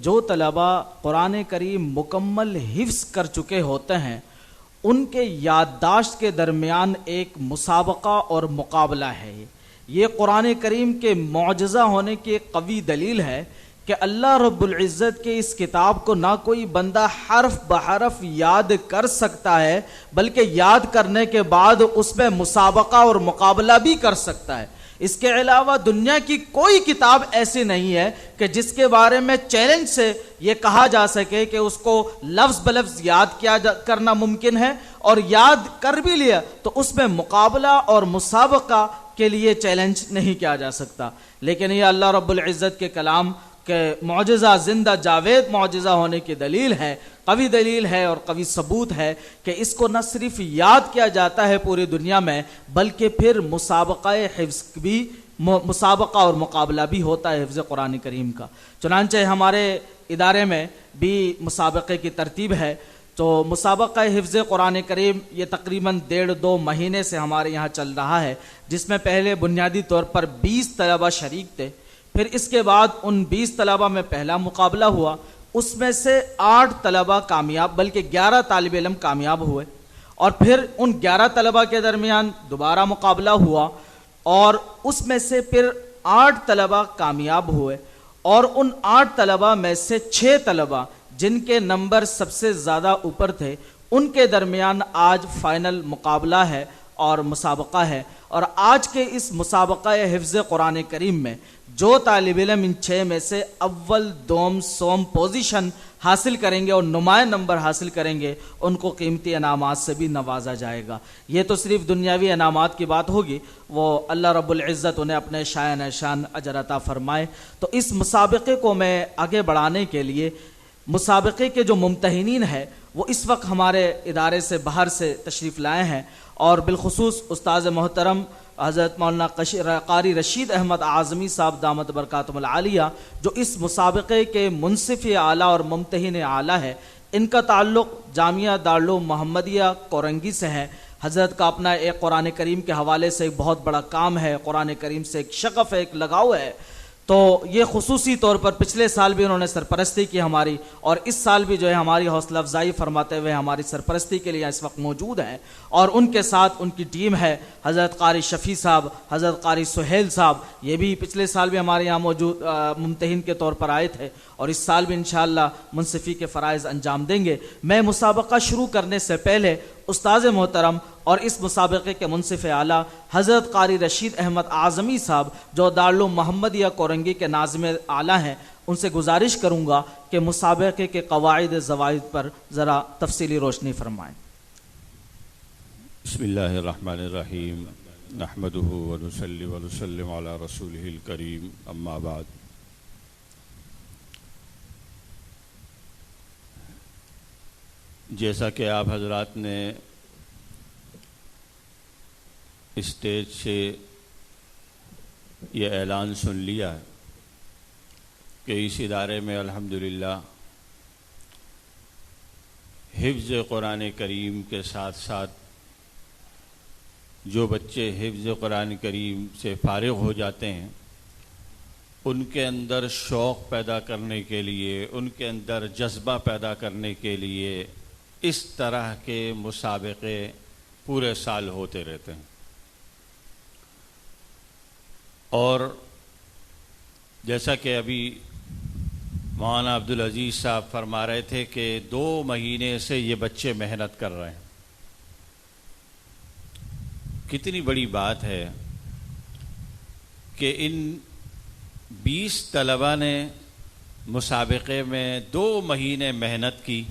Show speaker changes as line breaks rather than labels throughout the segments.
جو طلبہ قرآن کریم مکمل حفظ کر چکے ہوتے ہیں ان کے یادداشت کے درمیان ایک مسابقہ اور مقابلہ ہے۔ یہ قرآن کریم کے معجزہ ہونے کی ایک قوی دلیل ہے کہ اللہ رب العزت کے اس کتاب کو نہ کوئی بندہ حرف بحرف یاد کر سکتا ہے بلکہ یاد کرنے کے بعد اس میں مسابقہ اور مقابلہ بھی کر سکتا ہے۔ اس کے علاوہ دنیا کی کوئی کتاب ایسی نہیں ہے کہ جس کے بارے میں چیلنج سے یہ کہا جا سکے کہ اس کو لفظ بلفظ یاد کرنا ممکن ہے، اور یاد کر بھی لیا تو اس میں مقابلہ اور مسابقہ کے لیے چیلنج نہیں کیا جا سکتا۔ لیکن یہ اللہ رب العزت کے کلام کہ معجزہ زندہ جاوید معجزہ ہونے کی دلیل ہے اور قوی ثبوت ہے کہ اس کو نہ صرف یاد کیا جاتا ہے پوری دنیا میں بلکہ پھر مسابقہ اور مقابلہ بھی ہوتا ہے حفظ قرآن کریم کا۔ چنانچہ ہمارے ادارے میں بھی مسابقے کی ترتیب ہے، تو مسابقہ حفظ قرآن کریم یہ تقریباً 1.5-2 مہینے سے ہمارے یہاں چل رہا ہے، جس میں پہلے بنیادی طور پر 20 طلبہ شریک تھے، پھر اس کے بعد ان 20 طلبہ میں پہلا مقابلہ ہوا، اس میں سے 8 طلبہ کامیاب بلکہ 11 طالب علم کامیاب ہوئے، اور پھر ان 11 طلبہ کے درمیان دوبارہ مقابلہ ہوا اور اس میں سے پھر 8 طلبہ کامیاب ہوئے، اور ان 8 طلبہ میں سے 6 طلبہ جن کے نمبر سب سے زیادہ اوپر تھے ان کے درمیان آج فائنل مقابلہ ہے اور مسابقہ ہے۔ اور آج کے اس مسابقہ حفظ قرآن کریم میں جو طالب علم ان 6 میں سے اول دوم سوم پوزیشن حاصل کریں گے اور نمایاں نمبر حاصل کریں گے ان کو قیمتی انعامات سے بھی نوازا جائے گا۔ یہ تو صرف دنیاوی انعامات کی بات ہوگی، وہ اللہ رب العزت انہیں اپنے شان اجر عطا فرمائے۔ تو اس مسابقے کو میں آگے بڑھانے کے لیے مسابقے کے جو ممتحنین ہیں وہ اس وقت ہمارے ادارے سے باہر سے تشریف لائے ہیں، اور بالخصوص استاذ محترم حضرت مولانا قاری رشید احمد اعظمی صاحب دامت برکاتہم العالیہ جو اس مسابقے کے منصف اعلیٰ اور ممتحن اعلیٰ ہے، ان کا تعلق جامعہ دارالعلوم محمدیہ کورنگی سے ہے۔ حضرت کا اپنا ایک قرآن کریم کے حوالے سے ایک بہت بڑا کام ہے، قرآن کریم سے ایک شغف ہے، ایک لگاؤ ہے، تو یہ خصوصی طور پر پچھلے سال بھی انہوں نے سرپرستی کی ہماری، اور اس سال بھی جو ہے ہماری حوصلہ افزائی فرماتے ہوئے ہماری سرپرستی کے لیے اس وقت موجود ہیں، اور ان کے ساتھ ان کی ٹیم ہے حضرت قاری شفیع صاحب، حضرت قاری سہیل صاحب، یہ بھی پچھلے سال بھی ہمارے یہاں موجود ممتحن کے طور پر آئے تھے اور اس سال بھی انشاءاللہ منصفی کے فرائض انجام دیں گے۔ میں مسابقہ شروع کرنے سے پہلے استاذ محترم اور اس مسابقے کے منصف اعلیٰ حضرت قاری رشید احمد اعظمی صاحب جو دارالعلوم محمدیہ کورنگی کے ناظم اعلیٰ ہیں ان سے گزارش کروں گا کہ مسابقے کے قواعد ضوابط پر ذرا تفصیلی روشنی فرمائیں۔
بسم اللہ الرحمن الرحیم، نحمدہ ونصلی ونسلم علی رسولہ الکریم، اما بعد۔ جیسا کہ آپ حضرات نے اسٹیج سے یہ اعلان سن لیا ہے کہ اس ادارے میں الحمدللہ حفظ قرآن کریم کے ساتھ ساتھ جو بچے حفظ قرآن کریم سے فارغ ہو جاتے ہیں ان کے اندر شوق پیدا کرنے کے لیے، ان کے اندر جذبہ پیدا کرنے کے لیے اس طرح کے مسابقے پورے سال ہوتے رہتے ہیں۔ اور جیسا کہ ابھی مولانا عبدالعزیز صاحب فرما رہے تھے کہ 2 مہینے سے یہ بچے محنت کر رہے ہیں، کتنی بڑی بات ہے کہ ان 20 طلبہ نے مسابقے میں 2 مہینے محنت کی،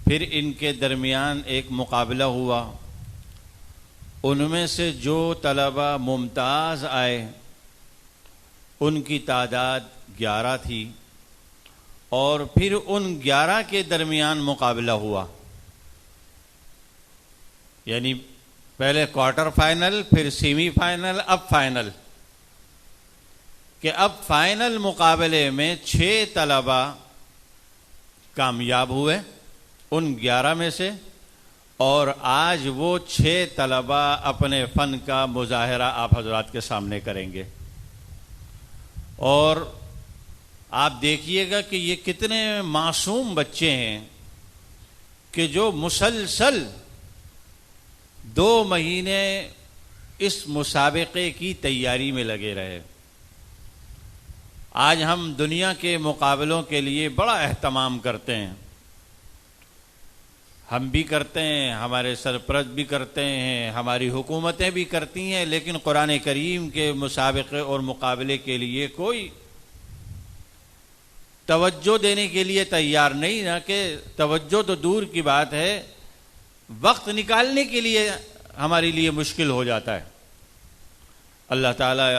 پھر ان کے درمیان ایک مقابلہ ہوا، ان میں سے جو طلبہ ممتاز آئے ان کی تعداد 11 تھی، اور پھر ان 11 کے درمیان مقابلہ ہوا، یعنی پہلے کوارٹر فائنل، پھر سیمی فائنل، اب فائنل، کہ اب فائنل مقابلے میں 6 طلبہ کامیاب ہوئے ان 11 میں سے، اور آج وہ 6 طلبہ اپنے فن کا مظاہرہ آپ حضرات کے سامنے کریں گے۔ اور آپ دیکھیے گا کہ یہ کتنے معصوم بچے ہیں کہ جو مسلسل 2 مہینے اس مسابقے کی تیاری میں لگے رہے. آج ہم دنیا کے مقابلوں کے لیے بڑا اہتمام کرتے ہیں، ہم بھی کرتے ہیں، ہمارے سرپرست بھی کرتے ہیں، ہماری حکومتیں بھی کرتی ہیں، لیکن قرآن کریم کے مسابقے اور مقابلے کے لیے کوئی توجہ دینے کے لیے تیار نہیں. نہ کہ توجہ تو دور کی بات ہے، وقت نکالنے کے لیے ہمارے لیے مشکل ہو جاتا ہے. اللہ تعالیٰ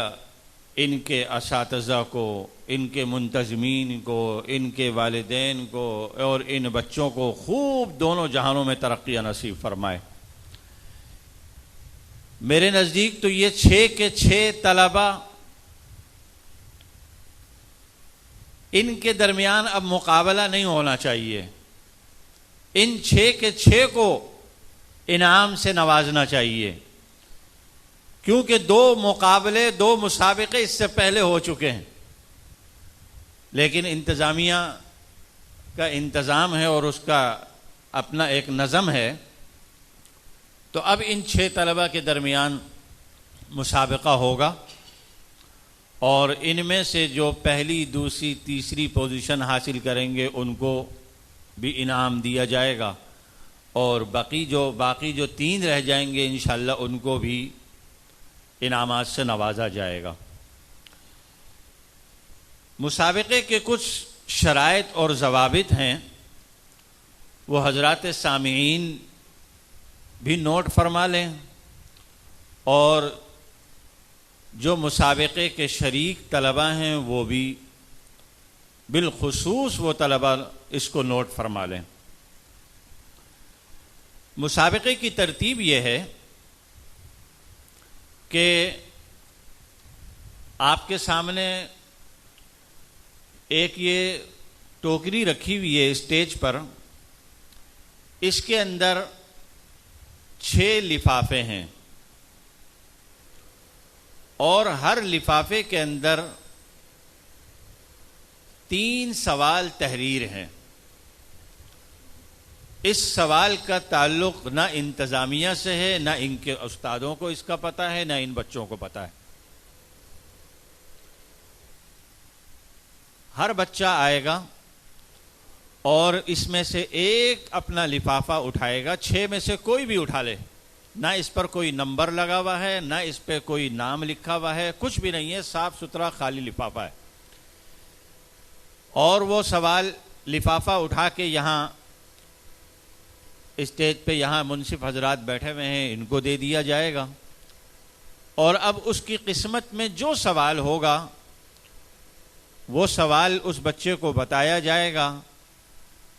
ان کے اساتذہ کو، ان کے منتظمین کو، ان کے والدین کو اور ان بچوں کو خوب دونوں جہانوں میں ترقی نصیب فرمائے. میرے نزدیک تو یہ 6 کے 6 طلبہ، ان کے درمیان اب مقابلہ نہیں ہونا چاہیے. ان 6 کے 6 کو انعام سے نوازنا چاہیے، کیونکہ 2 مقابلے 2 مسابقے اس سے پہلے ہو چکے ہیں. لیکن انتظامیہ کا انتظام ہے اور اس کا اپنا ایک نظم ہے، تو اب ان 6 طلبہ کے درمیان مسابقہ ہوگا اور ان میں سے جو پہلی، دوسری، تیسری پوزیشن حاصل کریں گے ان کو بھی انعام دیا جائے گا، اور باقی جو 3 رہ جائیں گے انشاءاللہ ان کو بھی انعامات سے نوازا جائے گا. مسابقے کے کچھ شرائط اور ضوابط ہیں، وہ حضرات سامعین بھی نوٹ فرما لیں، اور جو مسابقے کے شریک طلبہ ہیں وہ بھی بالخصوص وہ طلبہ اس کو نوٹ فرما لیں. مسابقے کی ترتیب یہ ہے کہ آپ کے سامنے ایک یہ ٹوکری رکھی ہوئی ہے اسٹیج پر، اس کے اندر 6 لفافے ہیں، اور ہر لفافے کے اندر 3 سوال تحریر ہیں. اس سوال کا تعلق نہ انتظامیہ سے ہے، نہ ان کے استادوں کو اس کا پتہ ہے، نہ ان بچوں کو پتہ ہے. ہر بچہ آئے گا اور اس میں سے ایک اپنا لفافہ اٹھائے گا، 6 میں سے کوئی بھی اٹھا لے، نہ اس پر کوئی نمبر لگا ہوا ہے، نہ اس پہ کوئی نام لکھا ہوا ہے، کچھ بھی نہیں ہے، صاف ستھرا خالی لفافہ ہے. اور وہ سوال لفافہ اٹھا کے یہاں اسٹیج پہ، یہاں منصف حضرات بیٹھے ہوئے ہیں، ان کو دے دیا جائے گا. اور اب اس کی قسمت میں جو سوال ہوگا وہ سوال اس بچے کو بتایا جائے گا،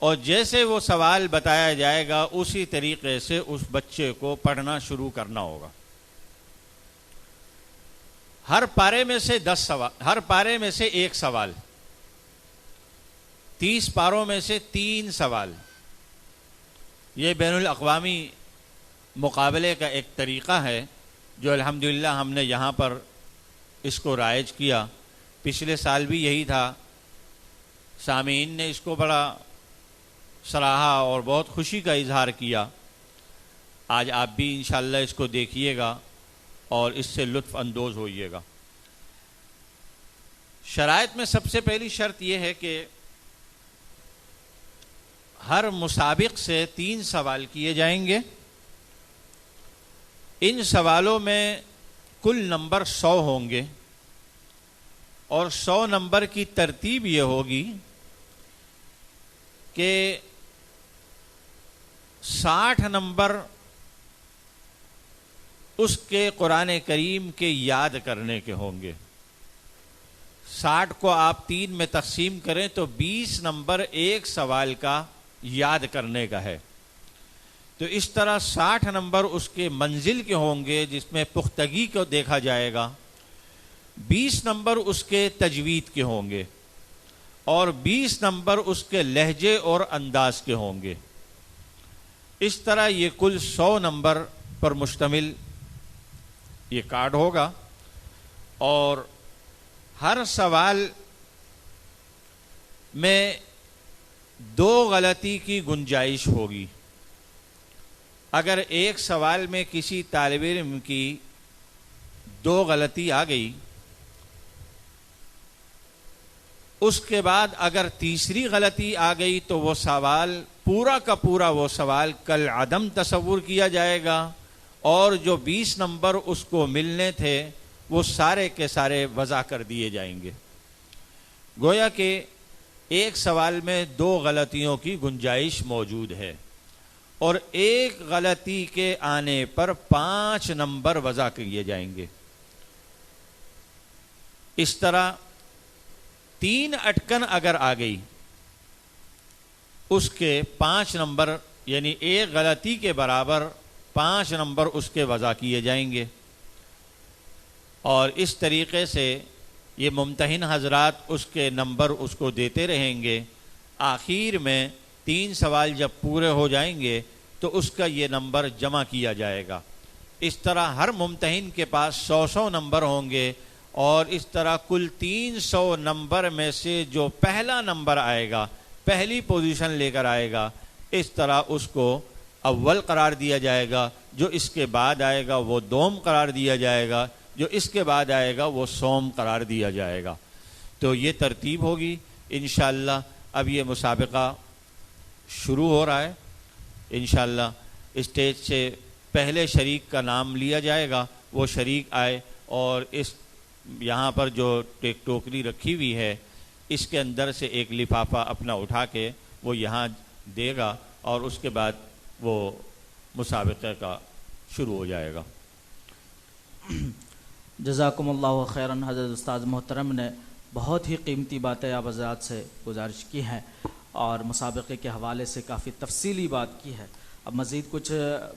اور جیسے وہ سوال بتایا جائے گا اسی طریقے سے اس بچے کو پڑھنا شروع کرنا ہوگا. ہر پارے میں سے 10 سوال، ہر پارے میں سے 1 سوال، 30 پاروں میں سے 3 سوال. یہ بین الاقوامی مقابلے کا ایک طریقہ ہے جو الحمدللہ ہم نے یہاں پر اس کو رائج کیا. پچھلے سال بھی یہی تھا، سامعین نے اس کو بڑا سراہا اور بہت خوشی کا اظہار کیا. آج آپ بھی انشاءاللہ اس کو دیکھیے گا اور اس سے لطف اندوز ہوئیے گا. شرائط میں سب سے پہلی شرط یہ ہے کہ ہر مسابق سے 3 سوال کیے جائیں گے. ان سوالوں میں کل نمبر 100 ہوں گے، اور 100 نمبر کی ترتیب یہ ہوگی کہ 60 نمبر اس کے قرآن کریم کے یاد کرنے کے ہوں گے. 60 کو آپ 3 میں تقسیم کریں تو 20 نمبر ایک سوال کا یاد کرنے کا ہے. تو اس طرح 60 نمبر اس کے منزل کے ہوں گے جس میں پختگی کو دیکھا جائے گا، 20 نمبر اس کے تجوید کے ہوں گے، اور 20 نمبر اس کے لہجے اور انداز کے ہوں گے. اس طرح یہ کل 100 نمبر پر مشتمل یہ کارڈ ہوگا، اور ہر سوال میں دو غلطی کی گنجائش ہوگی. اگر ایک سوال میں کسی طالب علم کی دو غلطی آ گئی، اس کے بعد اگر تیسری غلطی آ گئی تو وہ سوال پورا کا پورا وہ سوال کل عدم تصور کیا جائے گا، اور جو 20 نمبر اس کو ملنے تھے وہ سارے کے سارے وضع کر دیے جائیں گے. گویا کہ ایک سوال میں دو غلطیوں کی گنجائش موجود ہے، اور ایک غلطی کے آنے پر 5 نمبر وضع کیے جائیں گے. اس طرح 3 اٹکن اگر آ گئی، اس کے 5 نمبر، یعنی ایک غلطی کے برابر 5 نمبر اس کے وضع کیے جائیں گے. اور اس طریقے سے یہ ممتحن حضرات اس کے نمبر اس کو دیتے رہیں گے. آخر میں 3 سوال جب پورے ہو جائیں گے تو اس کا یہ نمبر جمع کیا جائے گا. اس طرح ہر ممتحن کے پاس 100 نمبر ہوں گے، اور اس طرح کل 300 نمبر میں سے جو پہلا نمبر آئے گا، پہلی پوزیشن لے کر آئے گا، اس طرح اس کو اول قرار دیا جائے گا. جو اس کے بعد آئے گا وہ دوم قرار دیا جائے گا، جو اس کے بعد آئے گا وہ سوم قرار دیا جائے گا. تو یہ ترتیب ہوگی انشاءاللہ. اب یہ مسابقہ شروع ہو رہا ہے. انشاءاللہ اسٹیج سے پہلے شریک کا نام لیا جائے گا، وہ شریک آئے اور اس یہاں پر جو ایک ٹوکری رکھی ہوئی ہے اس کے اندر سے ایک لفافہ اپنا اٹھا کے وہ یہاں دے گا، اور اس کے بعد وہ مسابقہ کا شروع ہو جائے گا.
جزاکم اللہ خیراً. حضرت استاد محترم نے بہت ہی قیمتی باتیں آپ حضرات سے گزارش کی ہیں، اور مسابقے کے حوالے سے کافی تفصیلی بات کی ہے. اب مزید کچھ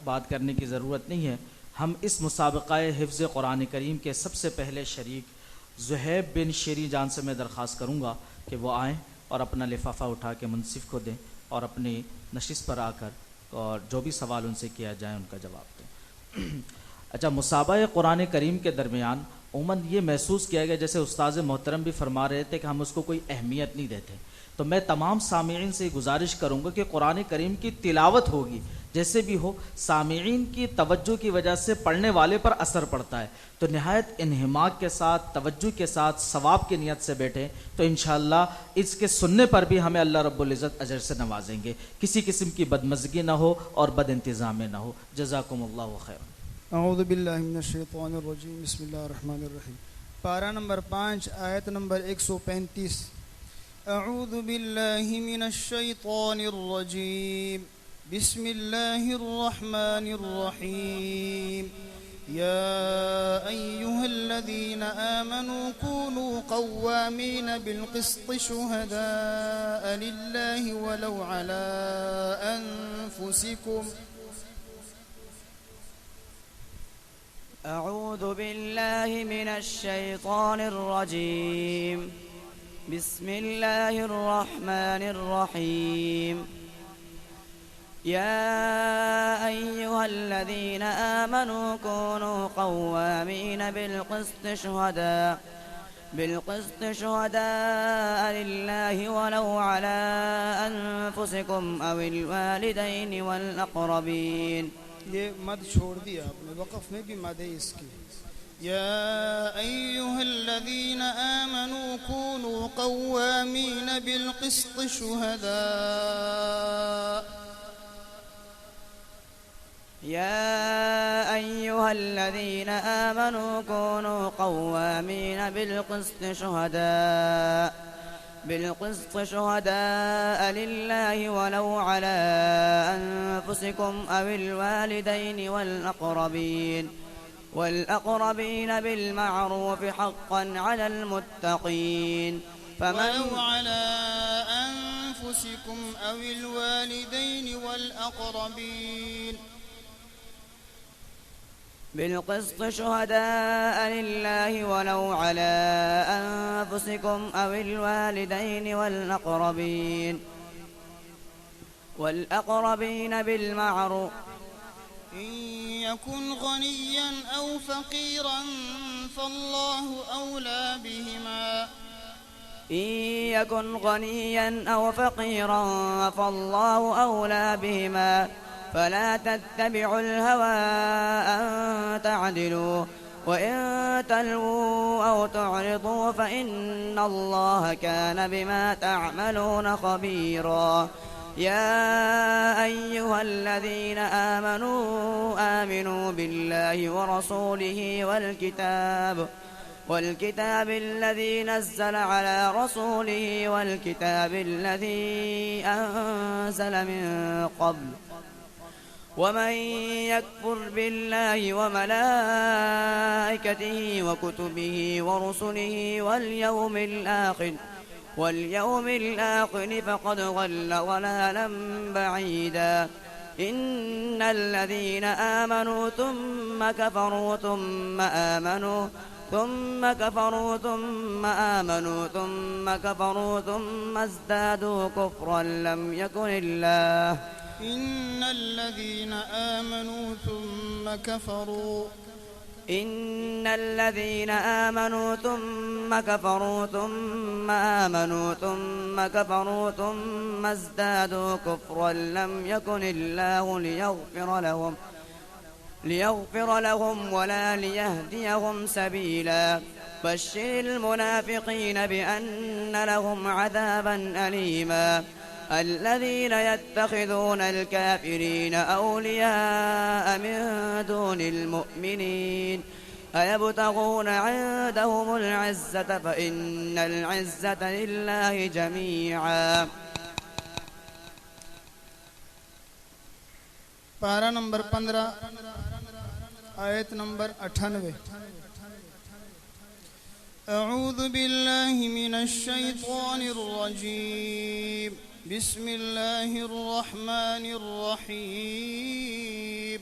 بات کرنے کی ضرورت نہیں ہے. ہم اس مسابقہ حفظ قرآن کریم کے سب سے پہلے شریک زہیب بن شیری جان سے میں درخواست کروں گا کہ وہ آئیں اور اپنا لفافہ اٹھا کے منصف کو دیں، اور اپنی نشست پر آ کر اور جو بھی سوال ان سے کیا جائے ان کا جواب دیں. اچھا، مسابقہ قرآن کریم کے درمیان عموماً یہ محسوس کیا گیا، جیسے استاذ محترم بھی فرما رہے تھے کہ ہم اس کو کوئی اہمیت نہیں دیتے، تو میں تمام سامعین سے گزارش کروں گا کہ قرآن کریم کی تلاوت ہوگی، جیسے بھی ہو سامعین کی توجہ کی وجہ سے پڑھنے والے پر اثر پڑتا ہے، تو نہایت انہماک کے ساتھ، توجہ کے ساتھ، ثواب کی نیت سے بیٹھیں تو انشاءاللہ اس کے سننے پر بھی ہمیں اللہ رب العزت اجر سے نوازیں گے. کسی قسم کی بدمزگی نہ ہو اور بد انتظامی نہ ہو. جزاکم اللہ خیر.
اعوذ باللہ من الشیطان الرجیم. بسم اللہ الرحمن الرحیم. پارہ نمبر 5 آیت نمبر 135. اعوذ باللہ من الشیطان الرجیم. بسم اللہ الرحمن الرحیم. یا ایہا الذین آمنوا کونوا قوامین بالقسط شہداء للہ ولو علی انفسکم.
اعوذ باللہ من الشیطان الرجیم. بسم اللہ الرحمن الرحیم. یا ایہا الذین آمنوا کونوا قوامین بالقسط شہداء للہ ولو علی انفسکم او الوالدین والاقربین.
یہ مد چھوڑ دیا آپ نے، وقف میں بھی مد ہے اس کی. یا ایہا الذین آمنوا کونوا قوامین بالقسط شہداء.
یا ایہا الذین آمنوا کونوا قوامین بالقسط شہداء للہ ولو علی انفسکم او الوالدین والاقربین بالمعروف حقا علی المتقین.
ولو على أنفسكم أو الوالدين والأقربين.
بالقسط شهداء لله ولو على أنفسكم أو الوالدين والأقربين بالمعروف.
إن يكن غنيا أو فقيرا فالله أولى بهما
إن يكن غنيا أو فقيرا فالله أولى بهما فلا تتبعوا الهوى أن تعدلوا وإن تلووا أو تعرضوا فإن الله كان بما تعملون خبيرا يا أيها الذين آمنوا بالله ورسوله والكتاب الذي نزل على رسوله والكتاب الذي أنزل من قبل ومن يكفر بالله وملائكته وكتبه ورسله واليوم الآخر فقد ضل ضلالا بعيدا إن الذين آمنوا ثم كفروا ثم آمنوا ثم كفروا ثم ازدادوا كفرا لم يكن الله
إن الذين آمنوا ثم كفروا
ثم ازدادوا كفرا لم يكن الله ليغفر لهم ولا ليهديهم سبيلا بشر المنافقين بأن لهم عذابا أليما الذين يتخذون الكافرين أولياء من دون المؤمنين أيبتغون عندهم العزة فإن العزة لله جميعا
पारा नंबर 15 आयत नंबर 98 أعوذ بالله من الشيطان الرجيم بسم الله الرحمن الرحيم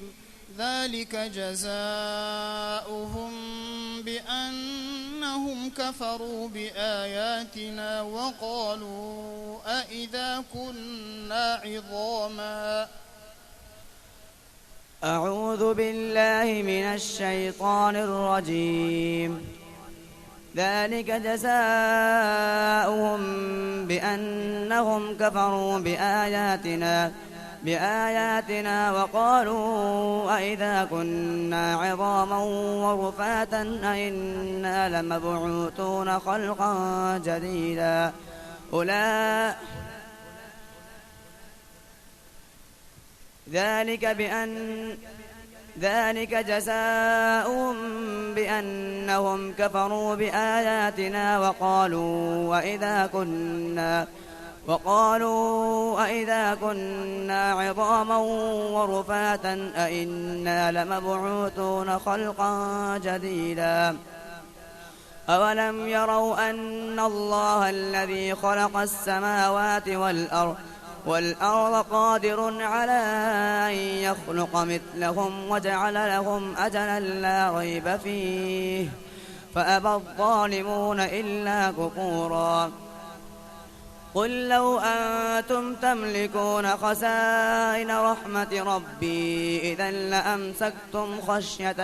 ذلك جزاؤهم بأنهم كفروا بآياتنا وقالوا أإذا كنا عظاما
أعوذ بالله من الشيطان الرجيم ذلك جزاؤهم بأنهم كفروا بآياتنا وقالوا أئذا كنا عظاما ورفاتا أئنا لمبعوثون خلقا جديدا ذلك جزاؤهم بأنهم كفروا بآياتنا وقالوا أئذا كنا عظاما ورفاتا أئنا لمبعوثون خلقا جديدا أولم يروا أن الله الذي خلق السماوات والأرض قادر على أن يخلق مثلهم وجعل لهم أجلا لا ريب فيه فأبى الظالمون إلا كفورا قل لو أنتم تملكون خزائن رحمة ربي إذا لأمسكتم خشية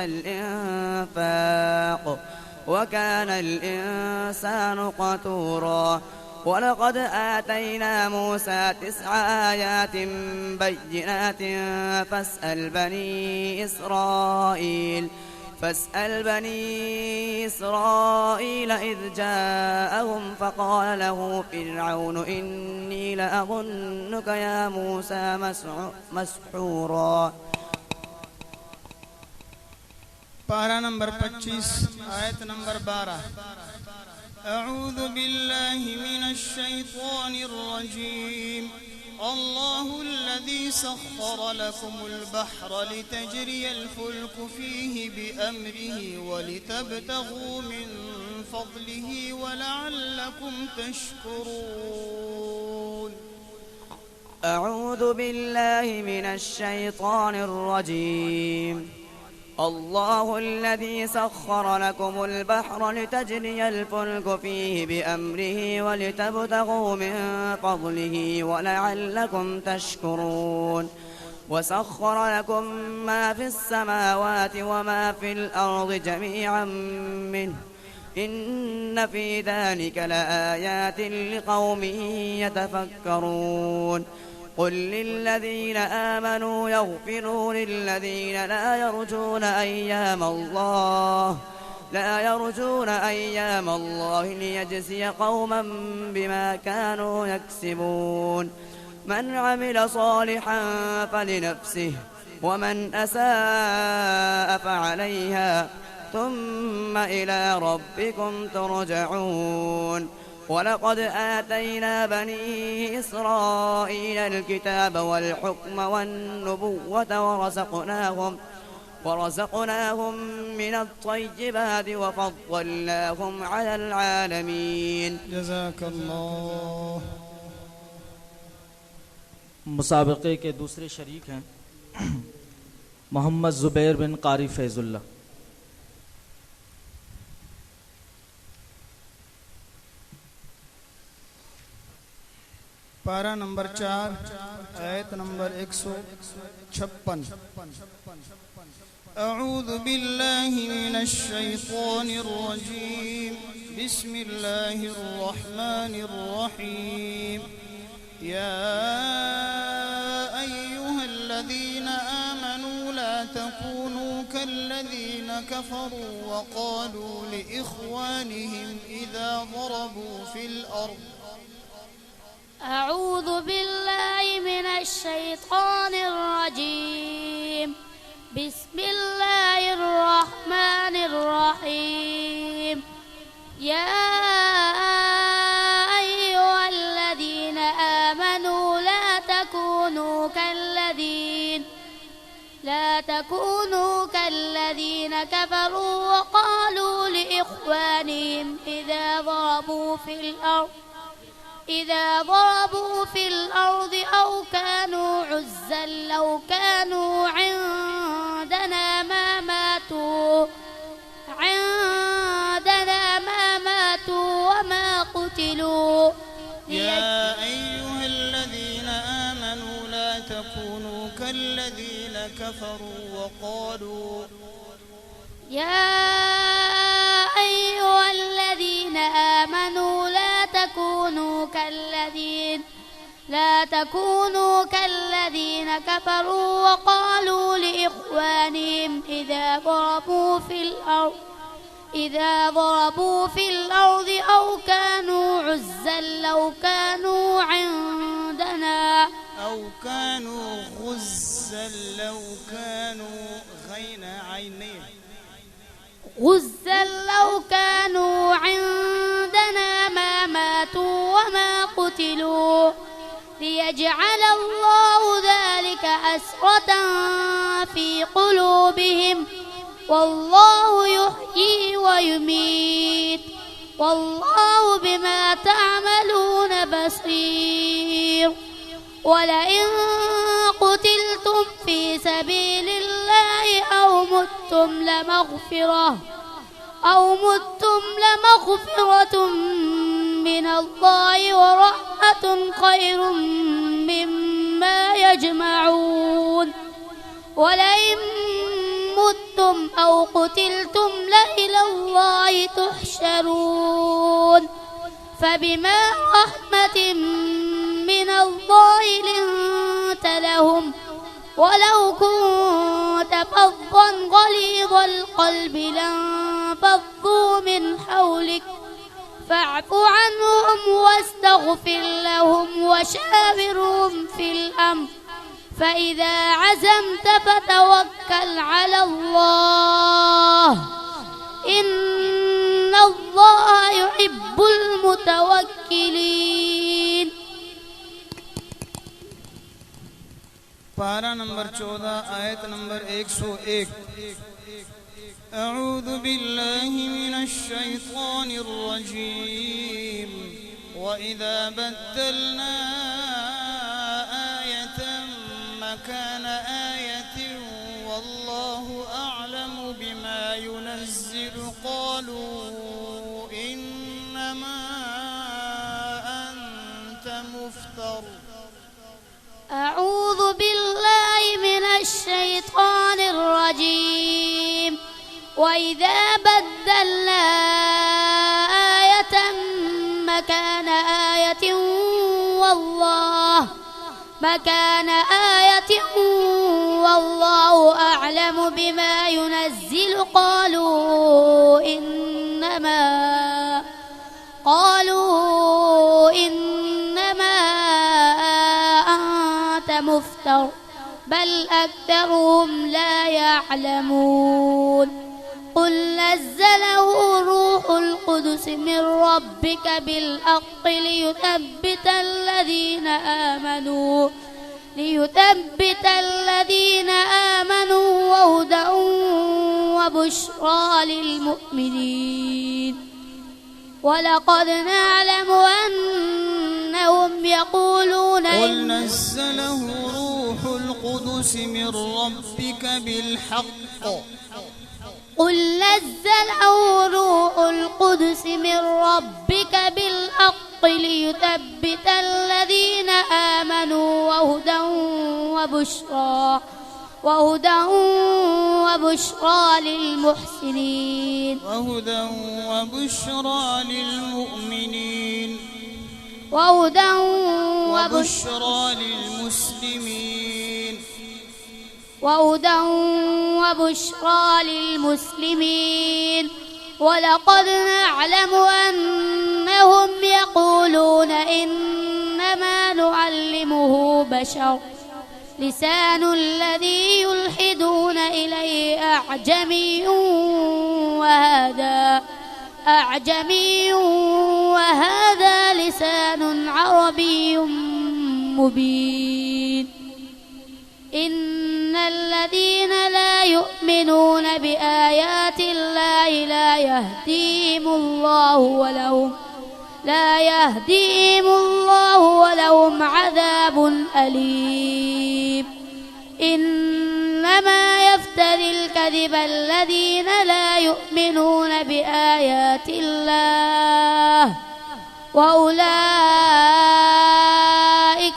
الإنفاق وكان الإنسان قتورا ولقد آتينا موسى 9 آيات بينات فاسأل بني إسرائيل إذ جاءهم فقال له فرعون إني لأظنك يا موسى مسحورا
पारा नंबर 25 आयत नंबर 12 أعوذ بالله من الشيطان الرجيم الله الذي سخر لكم البحر لتجري الفلك فيه بأمره ولتبتغوا من فضله ولعلكم تشكرون
أعوذ بالله من الشيطان الرجيم الله الذي سخر لكم البحر لتجري الفلك فيه بأمره ولتبتغوا من فضله ولعلكم تشكرون وسخر لكم ما في السماوات وما في الأرض جميعا منه إن في ذلك لآيات لقوم يتفكرون قل للذين آمنوا يغفروا للذين لا يرجون أيام الله ليجزي قوما بما كانوا يكسبون من عمل صالحا فلنفسه ومن أساء فعليها ثم إلى ربكم ترجعون ولقد آتينا بني إسرائيل الكتاب والحكم والنبوة ورزقناهم من الطيبات وفضلناهم على العالمين
جزاك الله.
मुसाबक़े के दूसरे शरीक हैं मोहम्मद ज़ुबैर बिन कारी फैज़ुल्लाह।
पारा नंबर 4 आयत नंबर 156। अऊज़ु बिल्लाहि मिनश शैतानिर रजीम बिस्मिल्लाहिर रहमानिर रहीम या अय्युहल्लज़ीना आमनू ला तकूनू कल्लज़ीना कफ़रू वक़ालू लिइख़वानिहिम इज़ा ज़रबू फ़िल अर्ज़।
أعوذ بالله من الشيطان الرجيم بسم الله الرحمن الرحيم يا أيها الذين آمنوا لا تكونوا كالذين كفروا وقالوا لإخوانهم إذا ضربوا في الأرض أو كانوا عزا لو كانوا عندنا ما ماتوا وما قتلوا.
يا أيها الذين آمنوا لا تكونوا كالذين كفروا وقالوا
لا تكونوا كالذين كفروا وقالوا لإخوانهم إذا ضربوا في الأرض أو كانوا عزا لو كانوا عندنا
أو كانوا غزا لو كانوا غين عينين
غزا لو كانوا عندنا ما ماتوا وما قتلوا ليجعل الله ذلك حسرة في قلوبهم والله يحيي ويميت والله بما تعملون بصير. ولئن قتلتم في سبيل الله أو متم لمغفرة من الله ورحمة خير مما يجمعون. ولئن متم أو قتلتم لإلى الله تحشرون. فبما رحمة من الله لنت لهم ولو كنت فظا غليظ القلب لانفضوا من حولك فاعف عنهم واستغفر لهم وشاورهم في الأمر فإذا عزمت فتوكل على الله إن الله يحب المتوكلين.
पारा नंबर 14 आयत नंबर 101। अऊज़ु बिल्लाहि मिनश शैतानिर रजीम वइज़ा बद्दलना आयतन मकान आयतिन वल्लाहु अअलमु बिमा युनज़्ज़िलु क़ालू इन्नमा अंत मुफ्तर।
أعوذ بالله من الشيطان الرجيم وإذا بدلنا مكان آية والله أعلم بما ينزل قالوا إنما أنت مفتر بل أكثرهم لا يعلمون قل نزله روح القدس من ربك بالحق ليثبت الذين آمنوا وهدى وبشرى للمؤمنين ولقد نعلم أنهم يقولون
قل نزله روح القدس من ربك بالحق
قل نزله روح القدس من ربك بالحق ليثبت الذين آمنوا وهدى وبشرى للمحسنين
وهدى وبشرى للمؤمنين
وهدى
وبشرى للمسلمين
وهدى وبشرى للمسلمين ولقد نعلم أنهم يقولون إنما نعلمه بشر لسان الذي يلحدون إليه أعجمي وهذا لسان عربي مبين إن الذين لا يؤمنون بآيات الله لا يهديهم الله ولهم عذاب أليم إنما يفتري الكذب الذين لا يؤمنون بآيات الله وأولئك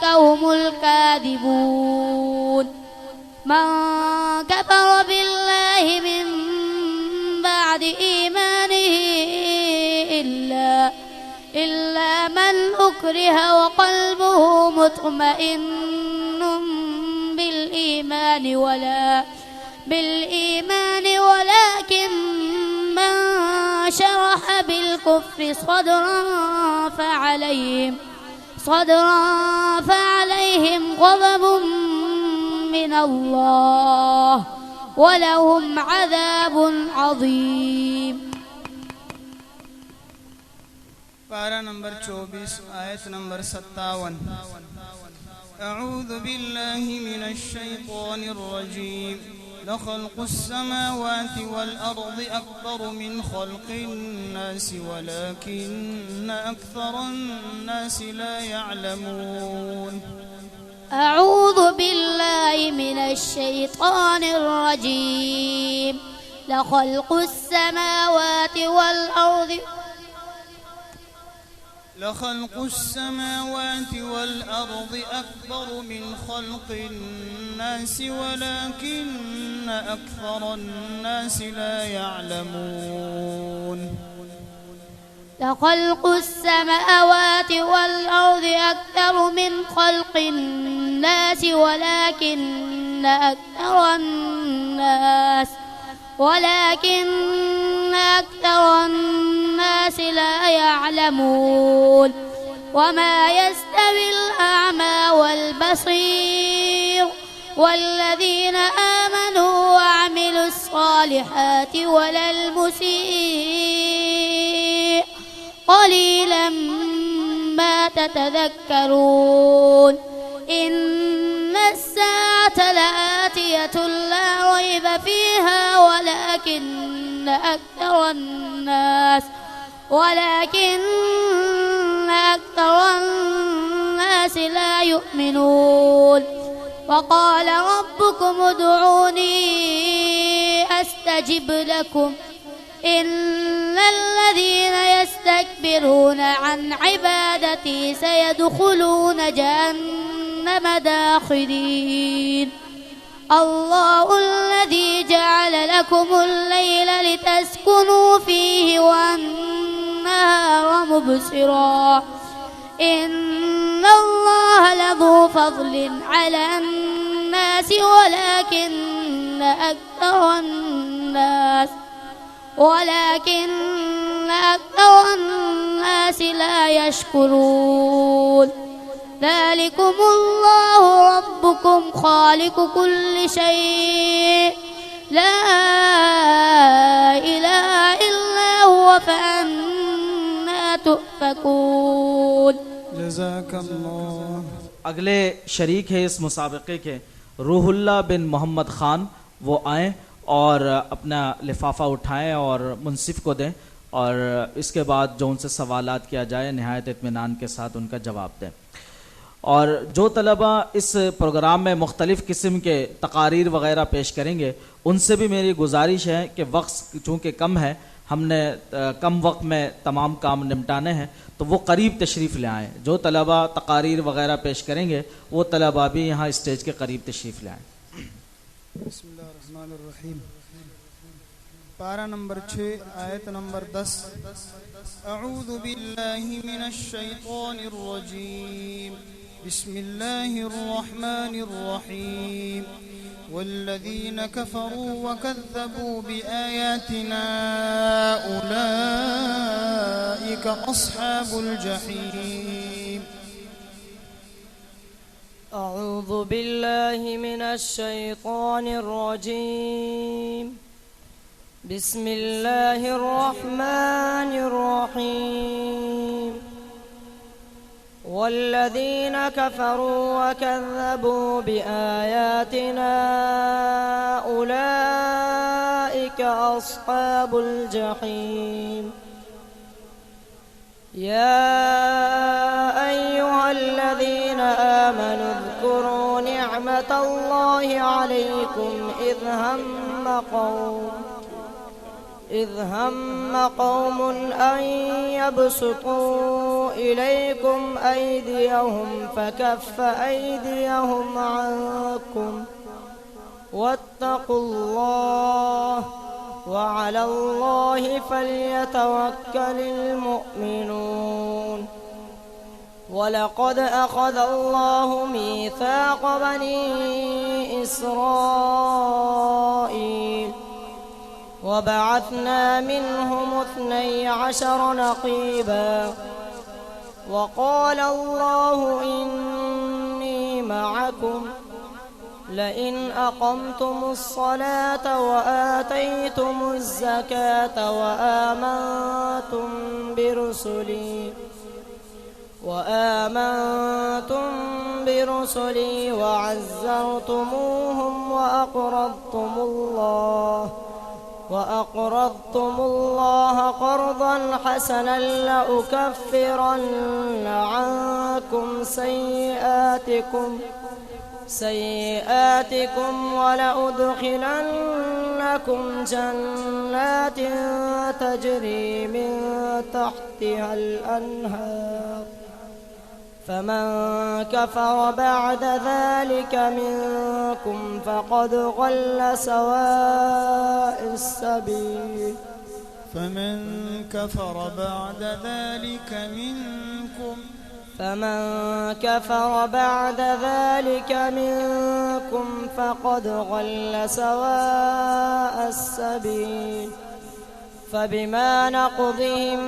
هم الكاذبون من كفر بالله من بعد إيمانه إلا من أكره وقلبه مطمئن بالإيمان ولكن من شرح بالكفر صدرا فعليهم غضب من الله ولهم عذاب عظيم
पारा नंबर 24 आयत नंबर 57 أعوذ بالله من الشيطان الرجيم لخلق السماوات والأرض أكبر من خلق الناس ولكن أكثر الناس لا يعلمون
أعوذ بالله من الشيطان الرجيم لخلق السماوات والأرض أكبر من خلق الناس ولكن أكثر الناس لا يعلمون لخلق السماوات والأرض أكثر من خلق الناس ولكن أكثر الناس لا يعلمون وما يستوي الأعمى والبصير والذين آمنوا وعملوا الصالحات ولا المسيء قليلا ما تتذكرون إن الساعة لآتية لا ريب فيها ولكن أكثر الناس لا يؤمنون وقال ربكم ادعوني أستجب لكم إن الذين يستكبرون عن عبادتي سيدخلون جهنم داخرين الله الذي جعل لكم الليل لتسكنوا فيه والنهار مبصرا إن الله لذو فضل فضل على الناس ولكن أكثر الناس لا يشكرون ذلكم الله ربكم خالق كل شيء لا إله إلا هو فأنا تؤفكون
जज़ाकल्लाह।
अगले शरीक है इस मुसाबक़े के रूहुल्लाह बिन मोहम्मद ख़ान, वो आएँ और अपना लिफाफा उठाएं और मुंसिफ को दें और इसके बाद जो उनसे सवालात किया जाए नहायत इत्मीनान के साथ उनका जवाब दें। और जो तलबा इस प्रोग्राम में मुख्तलिफ़ किस्म के तकारीर वग़ैरह पेश करेंगे उनसे भी मेरी गुजारिश है कि वक्त चूँकि कम है, हमने कम वक्त में तमाम काम निपटाने हैं, तो वो करीब तशरीफ़ ले आएँ। जो तलबा तकारीर वग़ैरह पेश करेंगे वो तलबा भी यहाँ स्टेज के करीब तशरीफ़ ले आएँ।
बिस्मिल्लाहिर्रहमानिर्रहीम। पारा नंबर 6 आयत नंबर 10। अऊज़ु बिल्लाहि मिनश शैतानिर रजीम। बिस्मिल्लाहिर्रहमानिर्रहीम। वल्लज़ीन कफ़रू वकज़्ज़बू बिआयातिना उलाइका अस्हाबुल जहीम।
أعوذ بالله من الشيطان الرجيم. بسم الله الرحمن الرحيم. والذين كفروا وكذبوا بآياتنا أولئك أصحاب الجحيم. يا أيها الذين آمنوا اذكروا نعمة الله عليكم إذ هم قوم أن يبسطوا إليكم أيديهم فكف أيديهم عنكم واتقوا الله وعلى الله فليتوكل المؤمنون. ولقد أخذ الله ميثاق بني إسرائيل وبعثنا منهم 12 نقيبا وقال الله إني معكم لئن أقمتم الصلاة وآتيتم الزكاة وآمنتم برسلي وعزرتموهم وأقرضتم الله قرضا حسنا لأكفرن عنكم سيئاتكم ولأدخلنكم جنات تجري من تحتها الأنهار فمن كفر بعد ذلك منكم فقد ضل سواء السبيل.
فمن كفر بعد ذلك منكم فقد ضل سواء السبيل. فبما نقضهم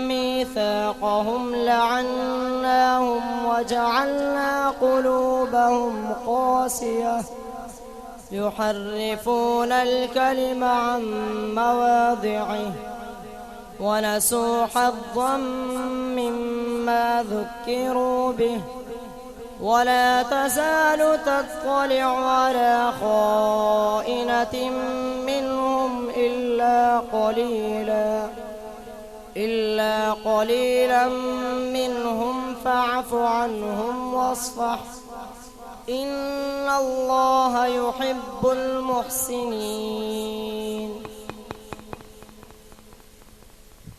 ميثاقهم لعناهم وجعلنا قلوبهم قاسية يحرفون الكلم عن مواضعه ونسوا حظا مما ذكروا به ولا تزال تطلع على خائنة منهم إلا قليلا منهم فاعف عنهم واصفح إن الله يحب المحسنين.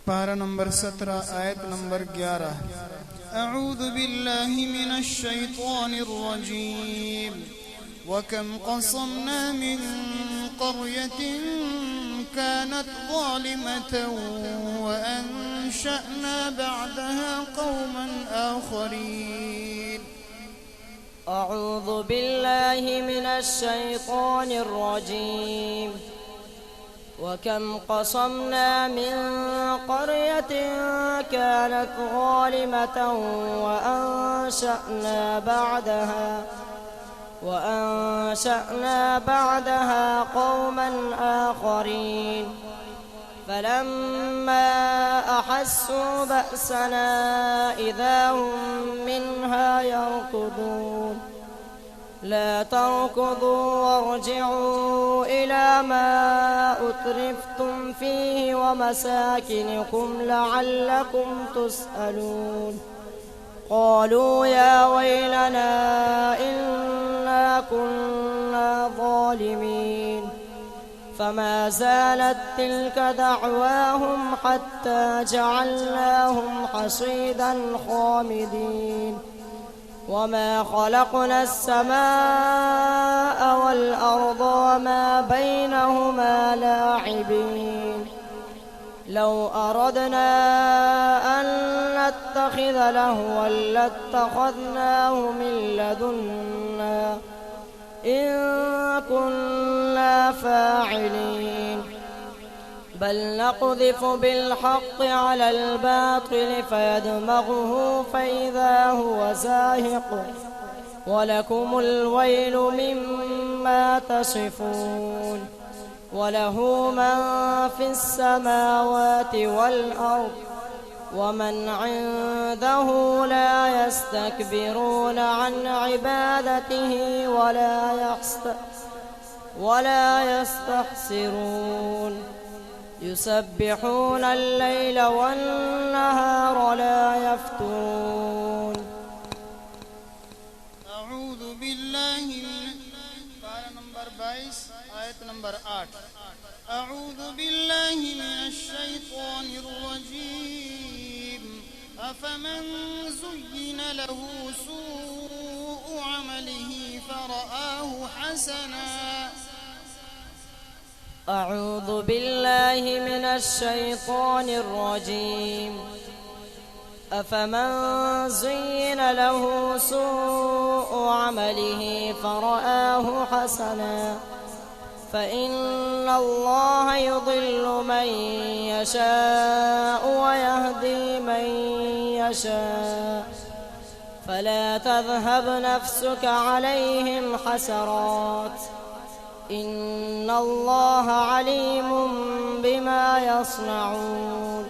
पारा नंबर 17 आयत नंबर 11। अऊज़ु बिल्लाहि मिनश शैतानिर रजीम। वकम क़समना मिन क़रयतिन कानत ज़ालिमतन वअंशअना बअदहा क़ौमन आख़रीन।
أعوذ بالله من الشيطان الرجيم. وكم قصمنا من قرية كانت ظالمة وأنشأنا بعدها قوما آخرين فلما أحسوا بأسنا إذا هم منها يركضون. لا تركضوا وارجعوا إلى ما أترفتم فيه ومساكنكم لعلكم تسألون. قالوا يا ويلنا إنا كنا ظالمين. فما زالت تلك دعواهم حتى جعلناهم حصيدا خامدين. وما خلقنا السماء والأرض وما بينهما لاعبين. لو أردنا أن نتخذ لهوا لاتخذناه من لدنا إن كنا فاعلين. بل نقذف بالحق على الباطل فيدمغه فإذا هو زاهق ولكم الويل مما تصفون. وله من في السماوات والأرض ومن عنده لا يستكبرون عن عبادته ولا يستحسرون. يسبحون الليل والنهار لا يفترون.
أعوذ بالله من पारा नंबर 22 आयत नंबर 8 أعوذ بالله من الشيطان الرجيم أفمن زين له سوء عمله فرآه حسنا.
أعوذ بالله من الشيطان الرجيم أفمن زين له سوء عمله فرآه حسنا فإن الله يضل من يشاء ويهدي من يشاء فلا تذهب نفسك عليهم حسرات إن الله عليم بما يصنعون.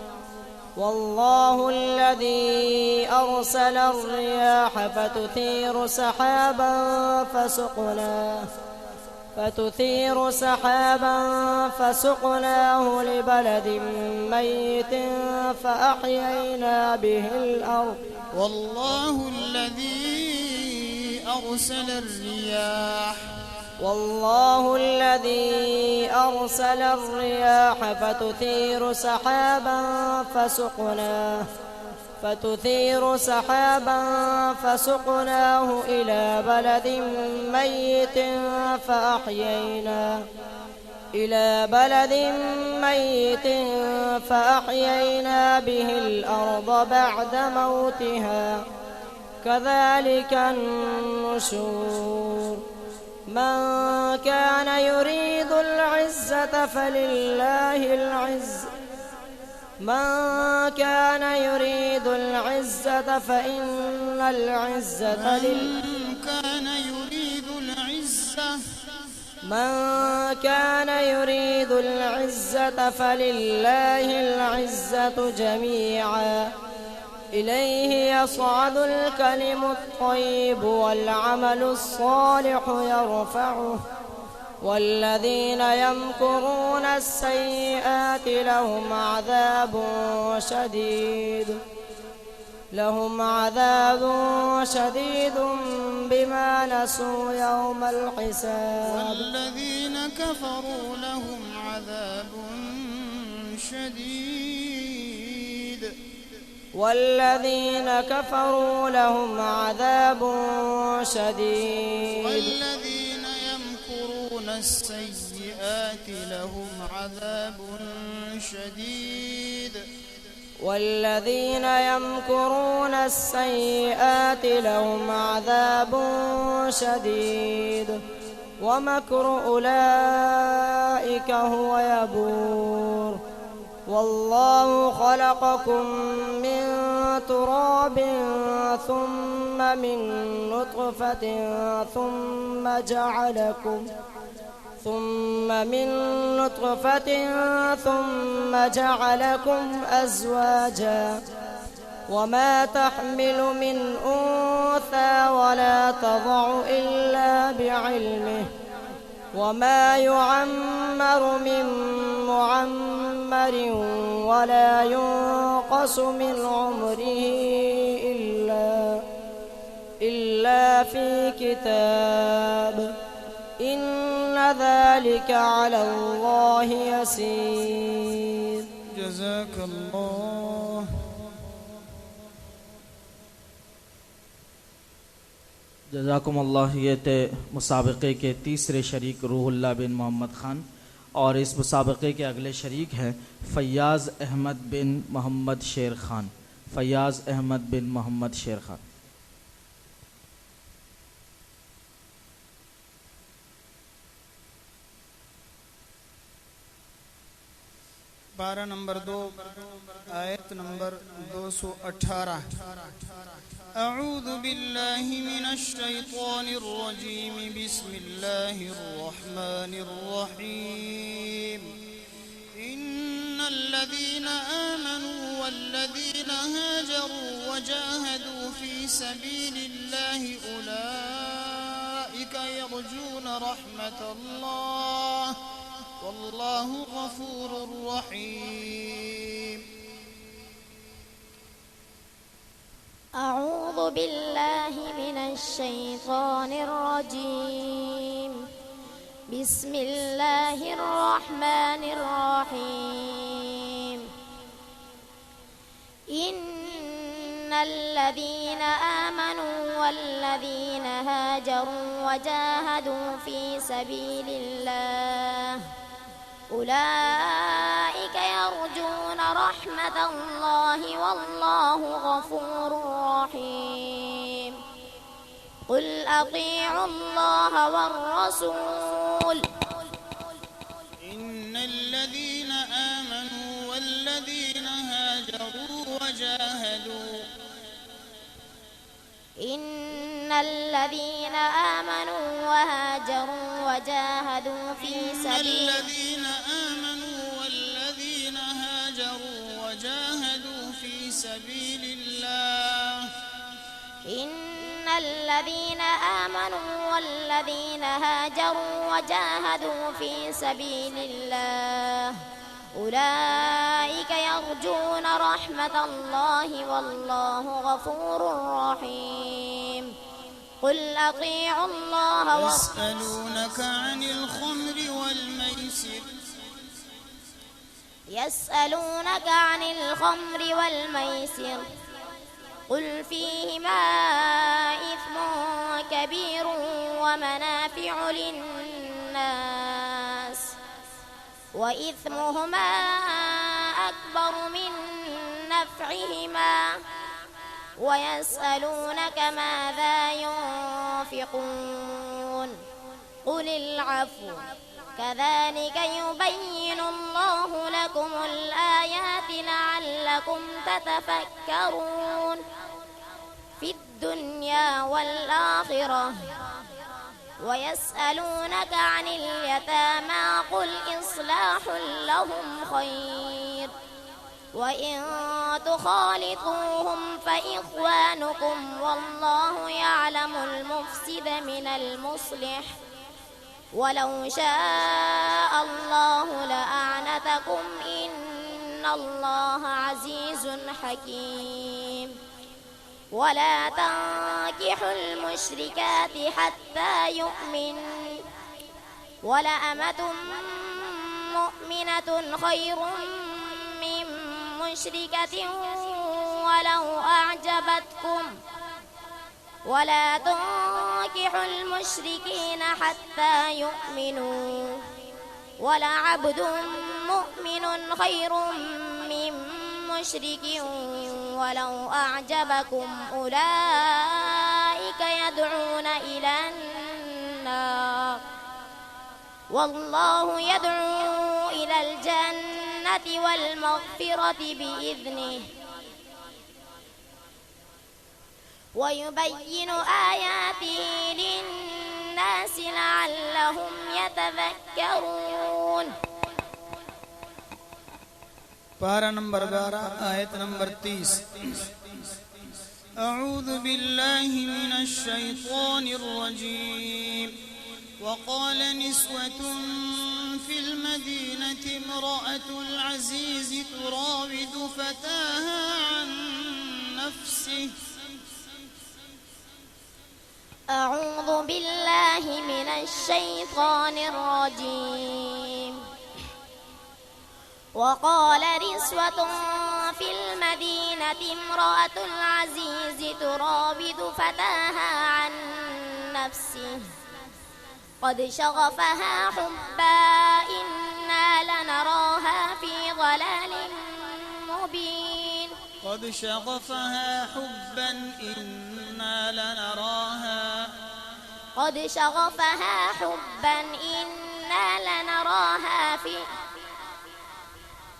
والله الذي أرسل الرياح فتثير سحابا فسقناه لبلد ميت فأحيينا به الأرض.
والله الذي أرسل الرياح فتثير سحابا فسقناه إلى بلد ميت فأحيينا به الأرض بعد موتها كذلك النشور. من كان يريد العزة فإن العزة فلله العزة جميعا إليه يصعد الكلم الطيب والعمل الصالح يرفعه والذين يمكرون السيئات لهم عذاب شديد بما نسوا يوم الحساب. والذين كفروا لهم عذاب شديد والذين يمكرون السيئات لهم عذاب شديد
والذين يمكرون السيئات لهم عذاب شديد ومكر أولئك هو يبور والله خلقكم من تراب ثم من نطفة ثم جعلكم أزواجا وما تحمل من أنثى ولا تضع إلا بعلمه وما يعمر من معمر ولا ينقص من عمره إلا في كتاب إن ذلك على الله يسير.
جزاك الله.
जज़ाकुम अल्लाह। ये थे मुसाबक़े के तीसरे शरीक रूहुल्लाह बिन मोहम्मद ख़ान और इस मुसाबक़े के अगले शरीक हैं फ़याज़ अहमद बिन मोहम्मद शेर ख़ान। फ़याज़ अहमद बिन मोहम्मद शेर ख़ान।
पारा नंबर 2 आयत नंबर 218। अऊज़ु बिल्लाहि मिनश शैतानिर रजीम बिस्मिल्लाहिर रहमानिर रहीम। इन्नल्लज़ीना आमनू वल्लज़ीना हाजरू वजाहदू फी सबीलिल्लाहि उलाइका यरजूना रहमतल्लाह वल्लाहु गफूरुर रहीम।
أعوذ بالله من الشيطان الرجيم بسم الله الرحمن الرحيم إن الذين آمنوا والذين هاجروا وجاهدوا في سبيل الله أولئك يرجون رحمة الله والله غفور رحيم قل أطيعوا الله والرسول
إن الذين آمنوا والذين هاجروا وجاهدوا
إن الذين آمنوا وهاجروا وجاهدوا في سبيل
الله
إن الذين آمنوا والذين هاجروا وجاهدوا في سبيل الله أولئك يرجون رحمة الله والله غفور رحيم قل أطيعوا الله
يسألونك عن الخمر والميسر
يسألونك عن الخمر والميسر قل فيهما إثم كبير ومنافع للناس وإثمهما أكبر من نفعهما ويسألونك ماذا ينفقون قل العفو كذلك يبين الله لكم الآيات لعلكم تتفكرون في الدنيا والآخرة ويسألونك عن اليتامى قل إصلاح لهم خير وإن تخالطوهم فإخوانكم والله يعلم المفسد من المصلح ولو شاء الله لأعنتكم إن الله عزيز حكيم ولا تنكحوا المشركات حتى يؤمنوا ولأمة مؤمنة خير من مشركة ولو أعجبتكم ولا تنكحوا المشركين حتى يؤمنوا ولعبد مؤمن خير من مشرك ولو أعجبكم أولئك يدعون إلى النار والله يدعو إلى الجنة والمغفرة بإذنه ويبين آياته للناس لعلهم يتذكرون.
पारा नंबर 12 आयत नंबर 30। أعوذ بالله من الشيطان الرجيم وقال نسوة في المدينة امرأة العزيز تراود فتاها عن نفسه.
أعوذ بالله من الشيطان الرجيم وقال نسوة في المدينة امرأة العزيز تراود فتاها عن نفسه قد شغفها حبا إنا لنراها في ضلال مبين.
قد شغفها حبا إنا لنراها
قد شغفها حبا إنا لنراها في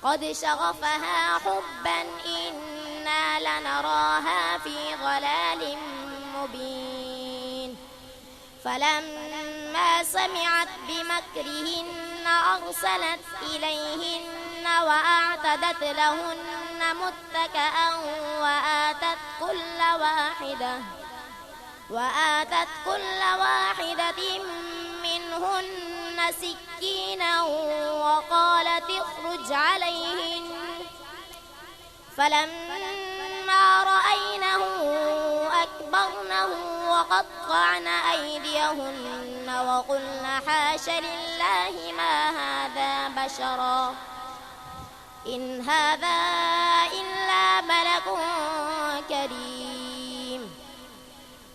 قد شغفها حبا إنا لنراها في ضلال مبين. فلما سمعت بمكرهن أرسلت إليهن وأعتدت لهن متكئا وآتت كل واحدة منهن سكينا وقالت اخرج عليهن. فلما رأينه أكبرنه وقطعن أيديهن وقلن حاش لله ما هذا بشرا إن هذا إلا ملك كريم.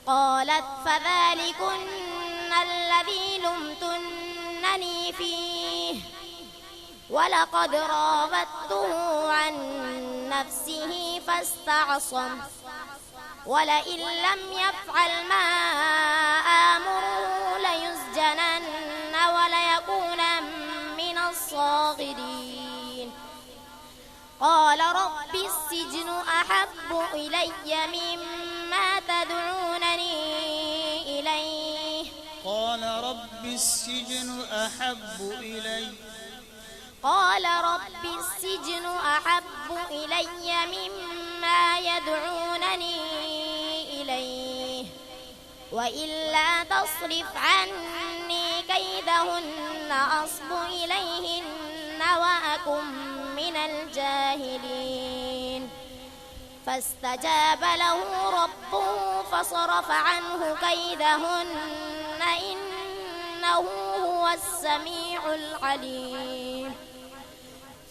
قالت فذلكن الذي لمتنني فيه ولقد راودته عن نفسه فاستعصم ولئن لم يفعل ما آمره ليسجنن وليكون من الصاغرين. قال رب السجن أحب إلي مما تدعونني إليه.
قال رب السجن أحب إلي
مما يدعونني إليه وإلا تصرف عني كيدهن أصب إليهن وأكن من الجاهلين. فاستجاب له ربه فصرف عنه كيدهن إنه هو السميع العليم.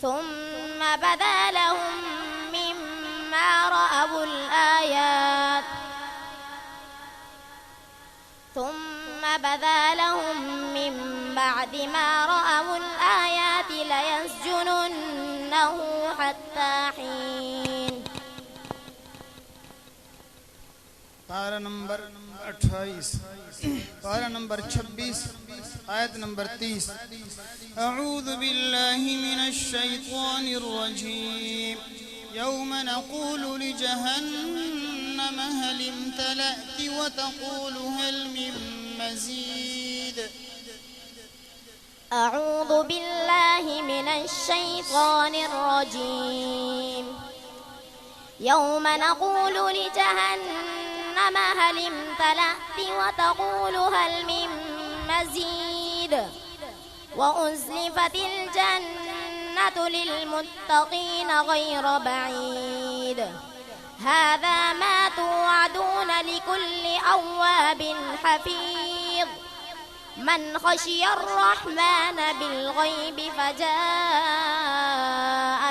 ثم بدا لهم من بعد ما رأوا الآيات ليسجننه حتى حين.
पारा नंबर 28 पारा नंबर 26 आयत नंबर 30। أعوذ بالله من الشيطان الرجيم يوم نقول لجهنم هل امتلأت وتقول هل من مزيد.
أعوذ بالله من الشيطان الرجيم يوم نقول لجهنم هل امتلأت وتقول هل من مزيد وأزلفت الجنة للمتقين غير بعيد هذا ما توعدون لكل أواب حفيظ من خشي الرحمن بالغيب فجاء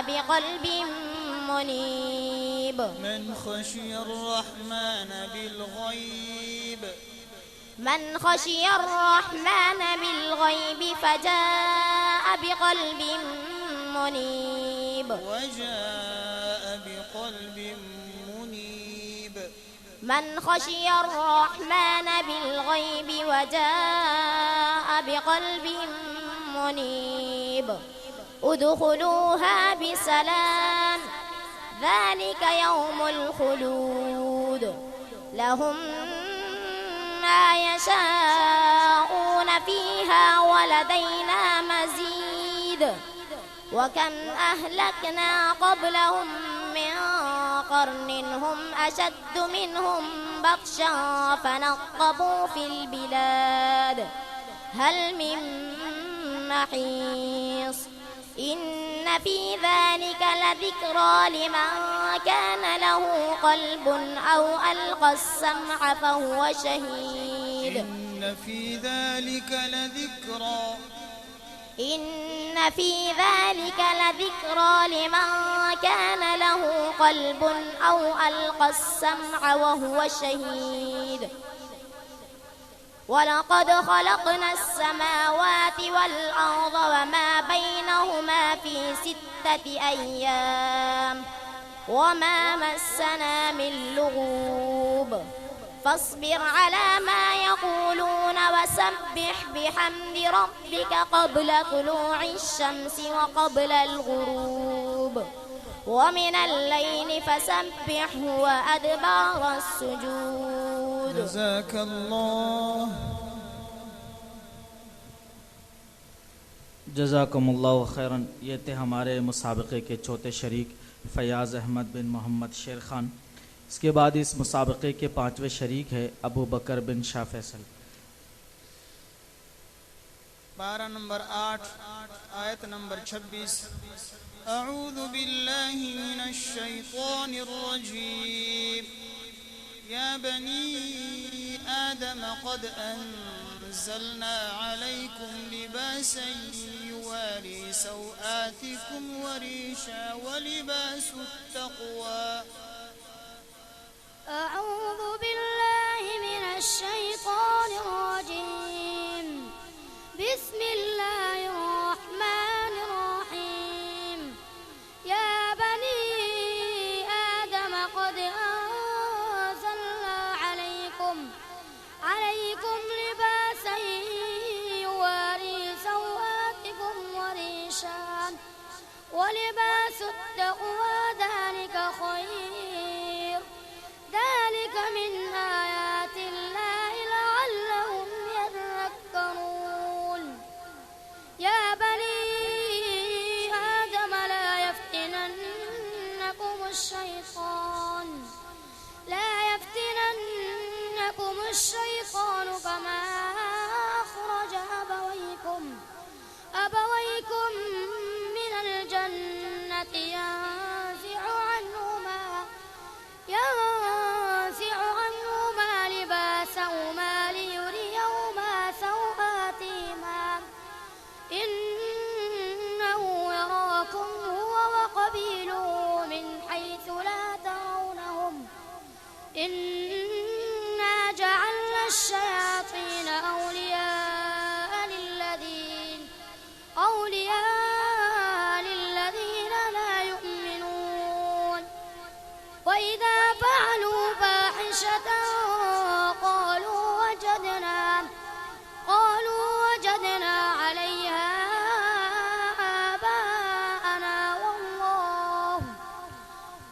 بقلب منيب.
من خشي الرحمن بالغيب فجاء بقلب منيب. وجاء بقلب منيب
من خشي الرحمن بالغيب وجاء بقلب منيب ادخلوها بسلام ذلك يوم الخلود لهم ما يشاءون فيها ولدينا مزيد وكم أهلكنا قبلهم من قرن هم أشد منهم بطشا فنقبوا في البلاد هل من محيص إن في ذلك لذكرى لمن كان له قلب أو ألقى السمع فهو شهيد
إن في ذلك لذكرى
إن في ذلك لذكرى لمن كان له قلب أو ألقى السمع وهو شهيد ولقد خلقنا السماوات والأرض وما بينهما في 6 أيام وما مسنا من لغوب فاصبر على ما يقولون وسبح بحمد ربك قبل طلوع الشمس وقبل الغروب ومن الليل فسبحه وأدبار السجود
جزاك الله
जज़ाकुमुल्लाहु खैरन। ये थे हमारे मुसाबक़े के चौथे शरीक फ़याज़ अहमद बिन मोहम्मद शेर ख़ान। इसके बाद इस मुसाबक़े के 5वें शरीक है अबू बकर बिन शाह फैसल।
पारा नंबर 8 आयत नंबर 26 अऊज़ु बिल्लाहि मिनश शैतानिर रजीम या बनी आदम क़द अंज़लना अलैकुम लिबासन युवारी सौआतिकुम वरीशा वलिबासुत तक़वा।
أعوذ بالله من الشيطان الرجيم بسم الله الرحمن الرحيم يا بني آدم قد أنزلنا عليكم لباسا يواري سوآتكم وريشا ولباس التقوى ذلك خير ذلك من آيات الله لعلهم يذكرون يا بني آدم لا يفتننكم الشيطان كما أخرج أبويكم من الجنة ينزع عنهما لباسهما ليريهما سوآتهما إنه يراكم هو وقبيله من حيث لا ترونهم إنا جعلنا الشياطين أولياء للذين لا يؤمنون وإذا فعلوا فاحشة قالوا وجدنا عليها آباءنا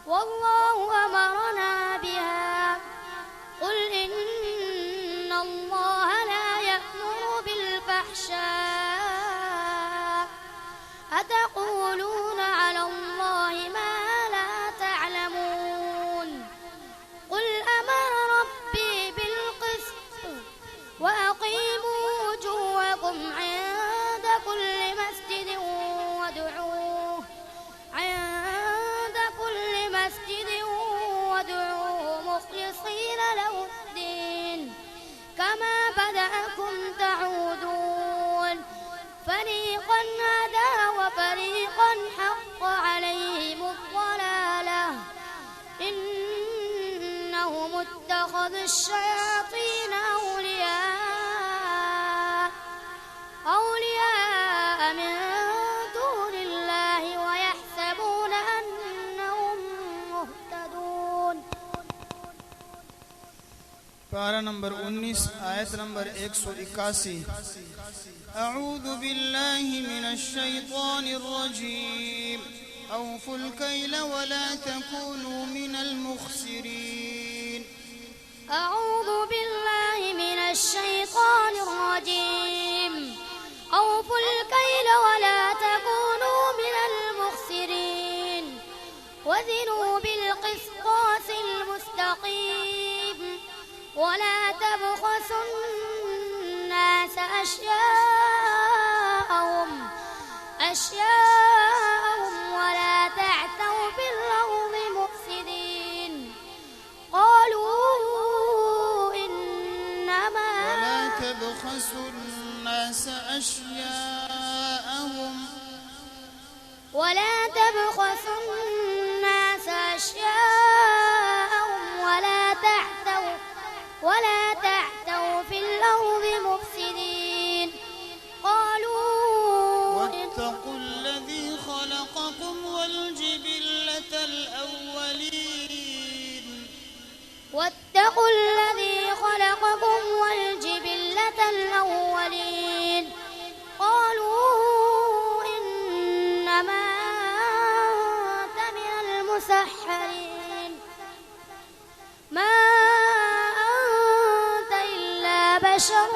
والله أمرنا بها قل إن الله لا يأمر بالفحشاء أتقولون على الله ما لا تعلمون قل أمر ربي بالقسط وأقيموا وجوهكم عند كل مسجد وادعوه مخلصين له الدين كما بدأكم تعودون فريقا هدى وفريقا حق عليهم الضلالة إنهم اتخذوا الشياطين أولياء من دون الله ويحسبون أنهم مهتدون
पारा नंबर 19 आयत नंबर 181। अऊज़ु बिल्लाहि मिनश शैतानिर रजीम औफुल कैल वला तकूनू मिनल मुखसिरीन।
أعوذ بالله من الشيطان الرجيم أوفوا الكيل ولا تكونوا من المخسرين وزنوا بالقسطاس المستقيم ولا تبخسوا الناس أشياءهم ولا تعثوا في الأرض مفسدين قالوا إنما
ولا تبخسوا الناس أشياءهم
ولا تعثوا في الأرض مفسدين قالوا
واتقوا الذي خلقكم والجبلة الأولين
واتقوا الذي خلقكم والجبلة الأولين قالوا إنما أنت من المسحرين ما أنت إلا بشر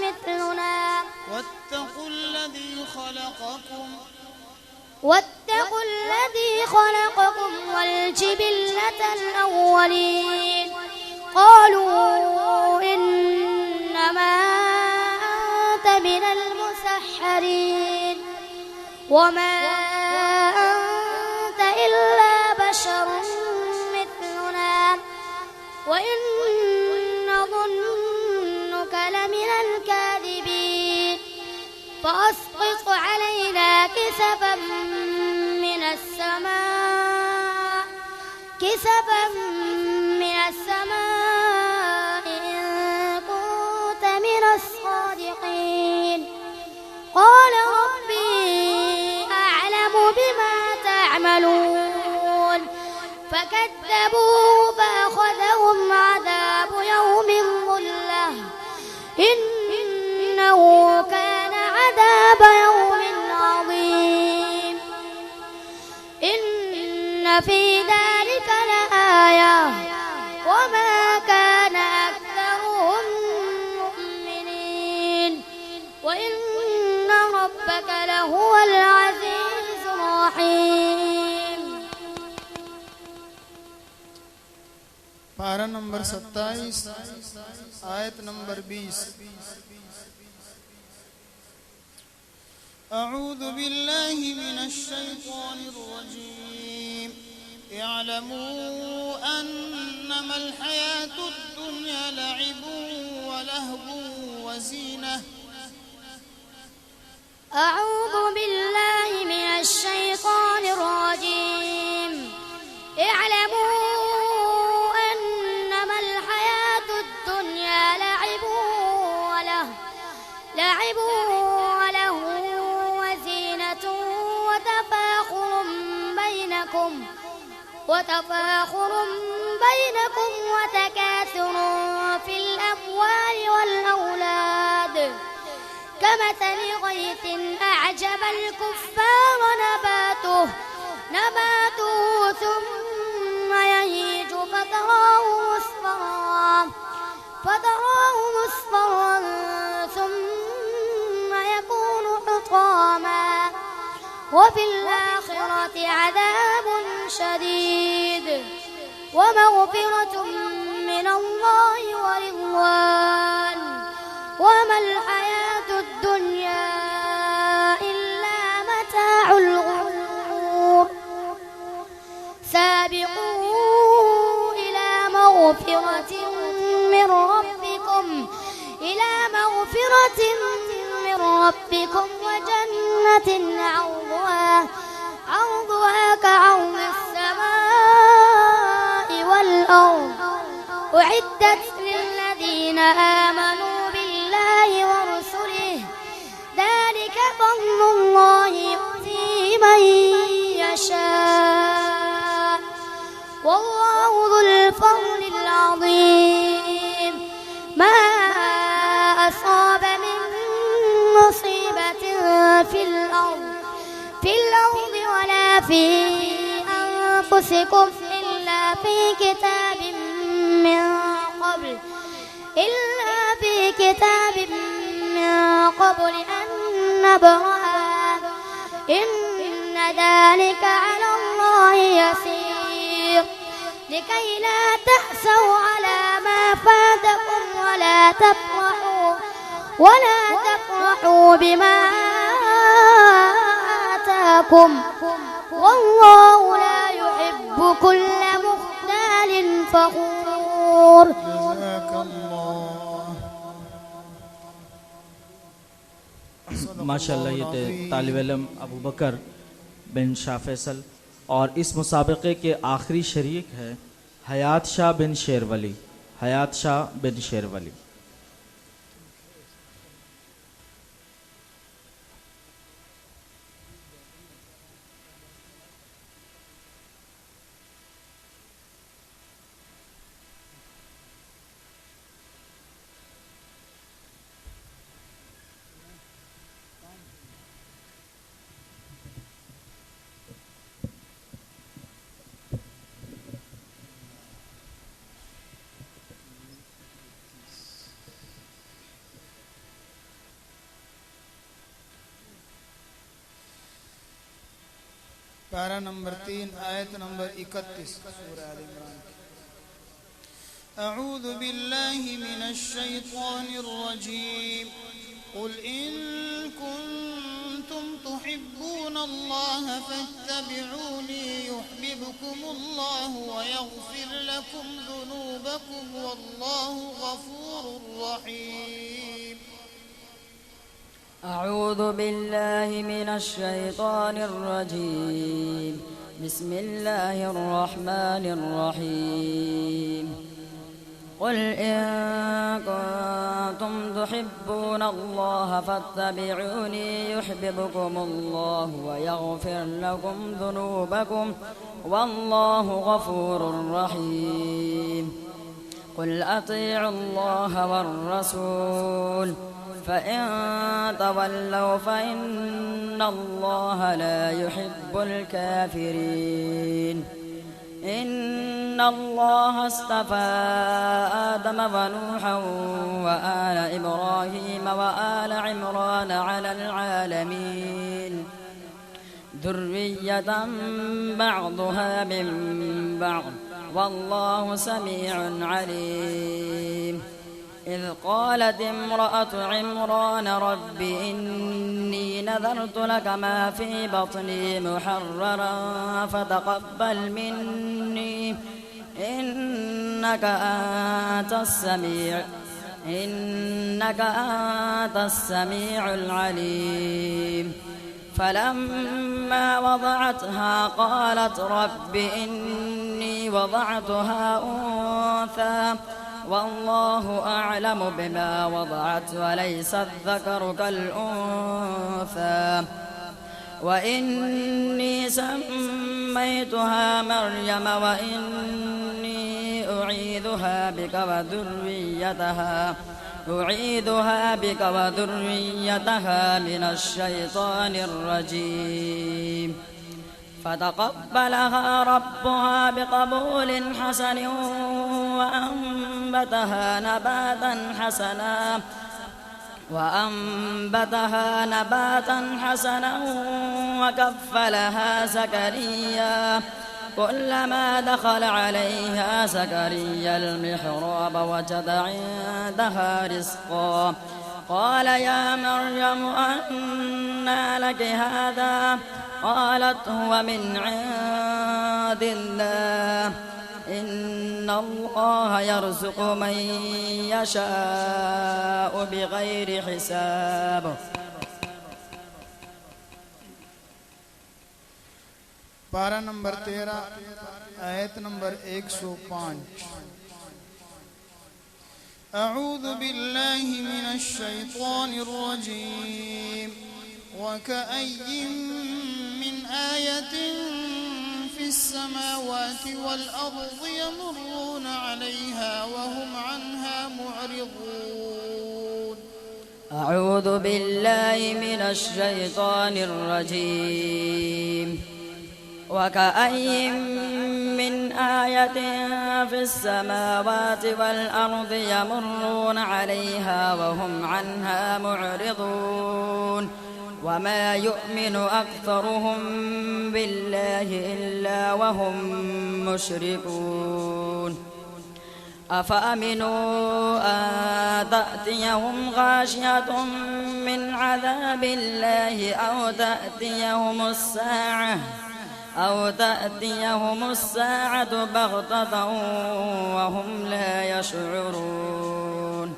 مثلنا
واتقوا الذي
خلقكم والجبلة الأولين قالوا إنما أنت من المسحرين وما أنت إلا بشر مثلنا وإن نظنك لمن الكاذبين فأسقط علينا كسفا من السماء إن كنت من الصادقين قال ربي أعلم بما تعملون فكذبوه فأخذهم عذاب يوم الظلة إنه كان عذاب يوم عظيم إن في ذلك لآية وما كان أكثرهم مؤمنين وإن ربك لهو العزيز الرحيم।
पारा नंबर 27 आयत नंबर 20। أعوذ بالله من الشيطان الرجيم اعلموا أنما الحياة الدنيا لعب ولهو وزينة
أعوذ بالله من الشيطان الرجيم اعلموا أنما الحياة الدنيا لعب وله وزينة وتفاخر بينكم وتكاثر في الأموال والأولاد كمثل غيث أعجب الكفار نباته ثم يهيج فتراه مصفرا ثم يكون حطاما وفي الآخرة عذاب شديد ومغفرة من الله ورضوان وما الحياة الدنيا إلا متاع الغرور سابقوا إلى مغفرة من ربكم وجنة عرضها كعرض السماء والأرض أعدت للذين آمنوا بالله ورسله ذلك فضل الله يؤتيه من يشاء والله ذو الفضل العظيم في أنفسكم إلا في كتاب من قبل أن نبرأها إن ذلك على الله يسير لكي لا تأسوا على ما فاتكم ولا تفرحوا بما آتاكم والله لا يحب كل مختال فخور.
جزاك الله.
माशाल्लाह ये तालिब इल्म अबू बकर बिन शाह फैसल और इस मुसाबक़े के आखिरी शरीक है हयात शाह बिन शेरवली।
पारा नंबर 3 आयत नंबर 31 सूरह आल इमरान। अऊज़ु बिल्लाहि मिनश शैतानिर रजीम कुल इन कुंतुम तुहिब्बूनल्लाह फत्तबिऊनी युहब्बुकुमुल्लाह व यग़फिर लकुम ज़ुनूबकुम वल्लाहु गफूरुर रहीम।
أعوذ بالله من الشيطان الرجيم بسم الله الرحمن الرحيم قل إن كنتم تحبون الله فاتبعوني يحببكم الله ويغفر لكم ذنوبكم والله غفور رحيم قل أطيعوا الله والرسول فإن تولوا فإن الله لا يحب الكافرين إن الله اصطفى آدم ونوحا وآل إبراهيم وآل عمران على العالمين ذرية بعضها من بعض والله سميع عليم إذ قالت امرأة عمران رب إني نذرت لك ما في بطني محررا فتقبل مني إنك أنت السميع العليم فلما وضعتها قالت رب إني وضعتها أنثى والله أعلم بما وضعت وليس الذكر كالأنثى وإني سميتها مريم وإني أعيذها بك وذريتها من الشيطان الرجيم فتقبلها ربها بقبول حسن وأنبتها نباتا حسنا وكفلها زكريا كلما دخل عليها زكريا المحراب وجد عندها رزقا قال يا مريم أنى لك هذا قالت هو من عند الله إن الله يرزق من يشاء بغير حساب.
पारा नंबर 13 आयत नंबर 105। अऊज़ु बिल्लाहि मिनश शैतानिर रजीम वकअय्यिन मिन आयतिन फिस समावाति वल अर्ज़ि यमर्रूना अलैहा वहुम अन्हा मुअरिज़ून।
अऊज़ु बिल्लाहि मिनश शैतानिर रजीम وكأي من آية في السماوات والأرض يمرون عليها وهم عنها معرضون وما يؤمن أكثرهم بالله إلا وهم مشركون أفأمنوا أن تأتيهم غاشية من عذاب الله أو تأتيهم الساعة بغتة وهم لا يشعرون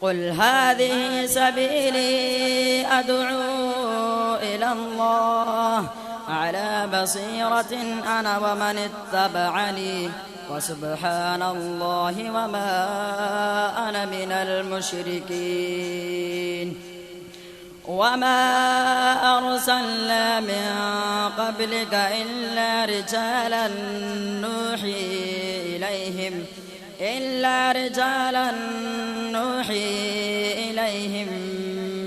قل هذه سبيلي أدعو إلى الله على بصيرة أنا ومن اتبعني وسبحان الله وما أنا من المشركين وما أرسلنا من قبلك إلا رجالا نوحي إليهم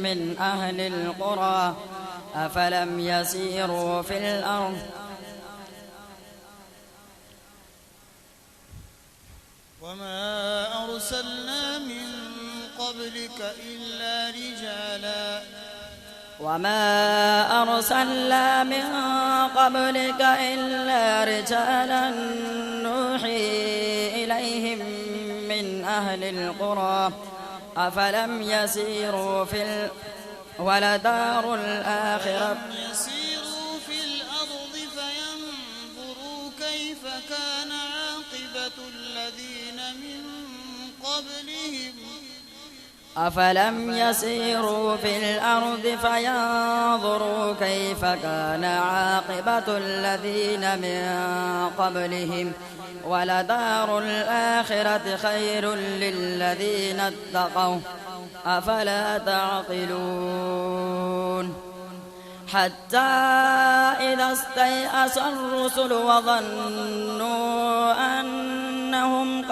من أهل القرى أفلم يسيروا في الأرض
وما أرسلنا من قبلك إلا رجالا نوحي إليهم من أهل القرى أفلم يسيروا ولدار الآخرة يسيروا في الأرض فينظروا كيف كان عاقبة الذين من قبلهم
أفلم يسيروا في الأرض فينظروا كيف كان عاقبة الذين من قبلهم ولدار الآخرة خير للذين اتقوا أفلا تعقلون حتى إذا استيأس الرسل وظنوا أنهم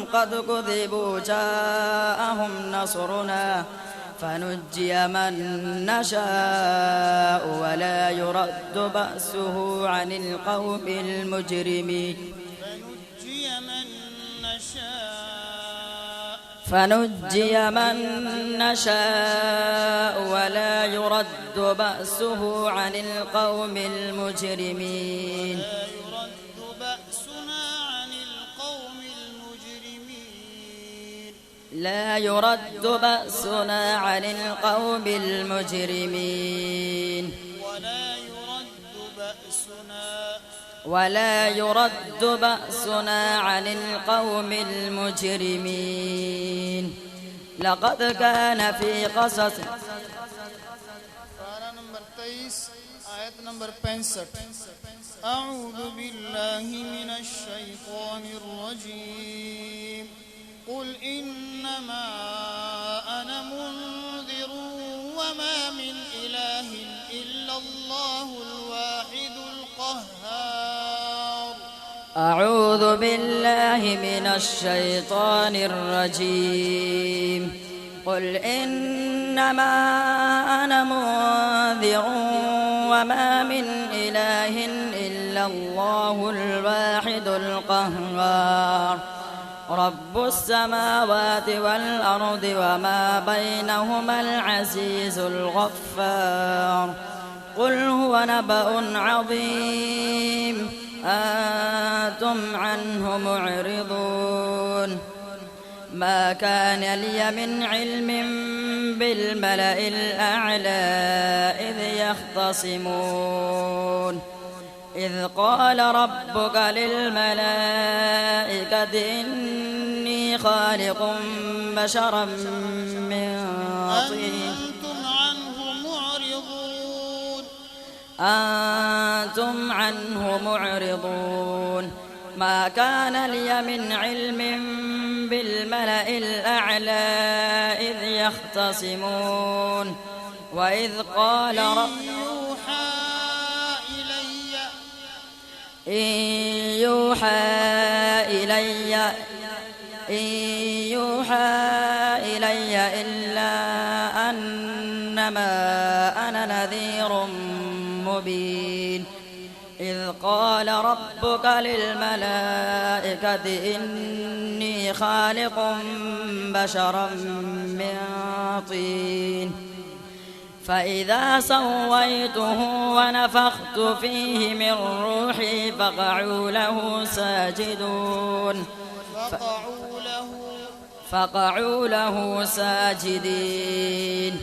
قد كذبوا جاءهم نصرنا فنجي من نشاء ولا يرد بأسه عن القوم المجرمين فنجي من نشاء ولا يرد بأسه عن القوم المجرمين لا يرد بأسنا عن القوم المجرمين ولا يرد بأسنا عن القوم المجرمين لقد كان في قصص
पारा नंबर 23 आयत नंबर 65 أعوذ بالله من الشيطان الرجيم قل إنما أنا منذر وما من إله إلا الله الواحد القهار
أعوذ بالله من الشيطان الرجيم قل إنما أنا منذر وما من إله إلا الله الواحد القهار رب السماوات والأرض وما بينهما العزيز الغفار قل هو نبأ عظيم أنتم عنه معرضون ما كان لي من علم بالملأ الأعلى إذ يختصمون إذ قال ربك للملائكة إني خالق بشرا من طين أنتم عنه معرضون ما كان لي من علم بالملأ الأعلى إذ يختصمون وإذ قال إن يوحى يوحى إلي إلا أنما أنا نذير مبين إذ قال ربك للملائكة إني خالق بشرا من طين فإذا سويته ونفخت فيه من روحي فقعوا له ساجدون فقعوا له ساجدين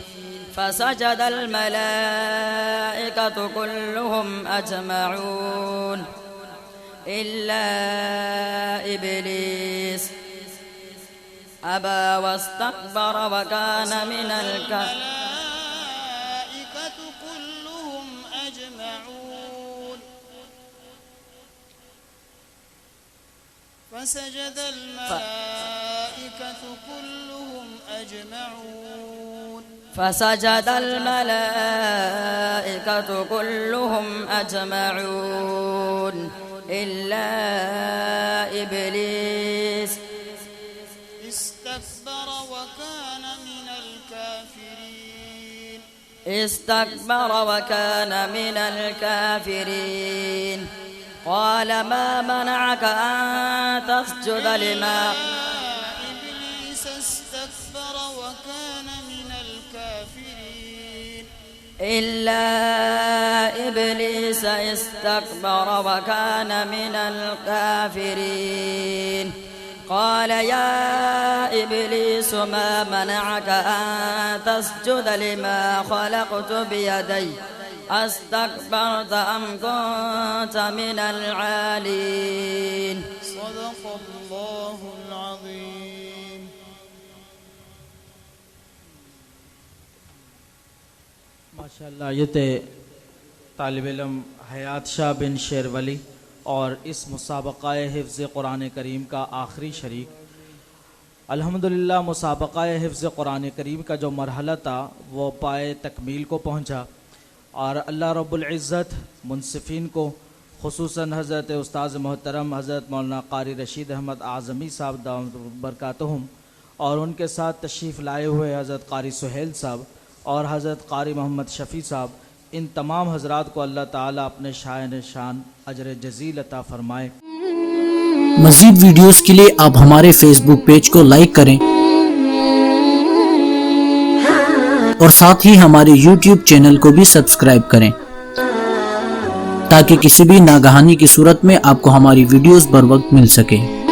فسجد الملائكة كلهم أجمعون إلا إبليس أبى واستكبر وكان من الكافرين
كلهم أجمعون فسجد الملائكة كلهم أجمعون
فسجد الملائكة كلهم أجمعون إلا إبليس
استكبر وكان من الكافرين
قال ما منعك أن تسجد لما
إبليس استكبر وكان من الكافرين
إلا إبليس استكبر وكان من الكافرين قال يا إبليس ما منعك أن تسجد لما خلقت بيدي أستكبرت أم كنت من العالين
صدق الله العظيم
माशाअल्लाह ये थे तालिब इल्म हयात शाह बिन शेरवली और इस मुसाबक़ा हिफ्ज़ कुरान करीम का आखिरी शरीक। अल्हम्दुलिल्लाह मुसाबक़ा हिफ्ज़ कुरान करीम का जो मरहला था वो पाए तकमील को पहुँचा और अल्लाह रब्बुल इज़्ज़त मुनसिफ़ीन को खुसूसन हज़रत उस्ताज़ मोहतरम हज़रत मौलाना क़ारी रशीद अहमद आज़मी साहब दामत बरकातहुम और उनके साथ तशरीफ़ लाए हुए हज़रत क़ारी सुहेल साहब और हज़रत क़ारी मोहम्मद शफ़ी साहब, इन तमाम हज़रात को अल्लाह ताला अपने शान शान अजर जज़ील अता फ़रमाए।
मज़ीद वीडियोस के लिए आप हमारे फेसबुक पेज को लाइक करें और साथ ही हमारे यूट्यूब चैनल को भी सब्सक्राइब करें ताकि किसी भी नागहानी की सूरत में आपको हमारी वीडियोस बर वक्त मिल सके।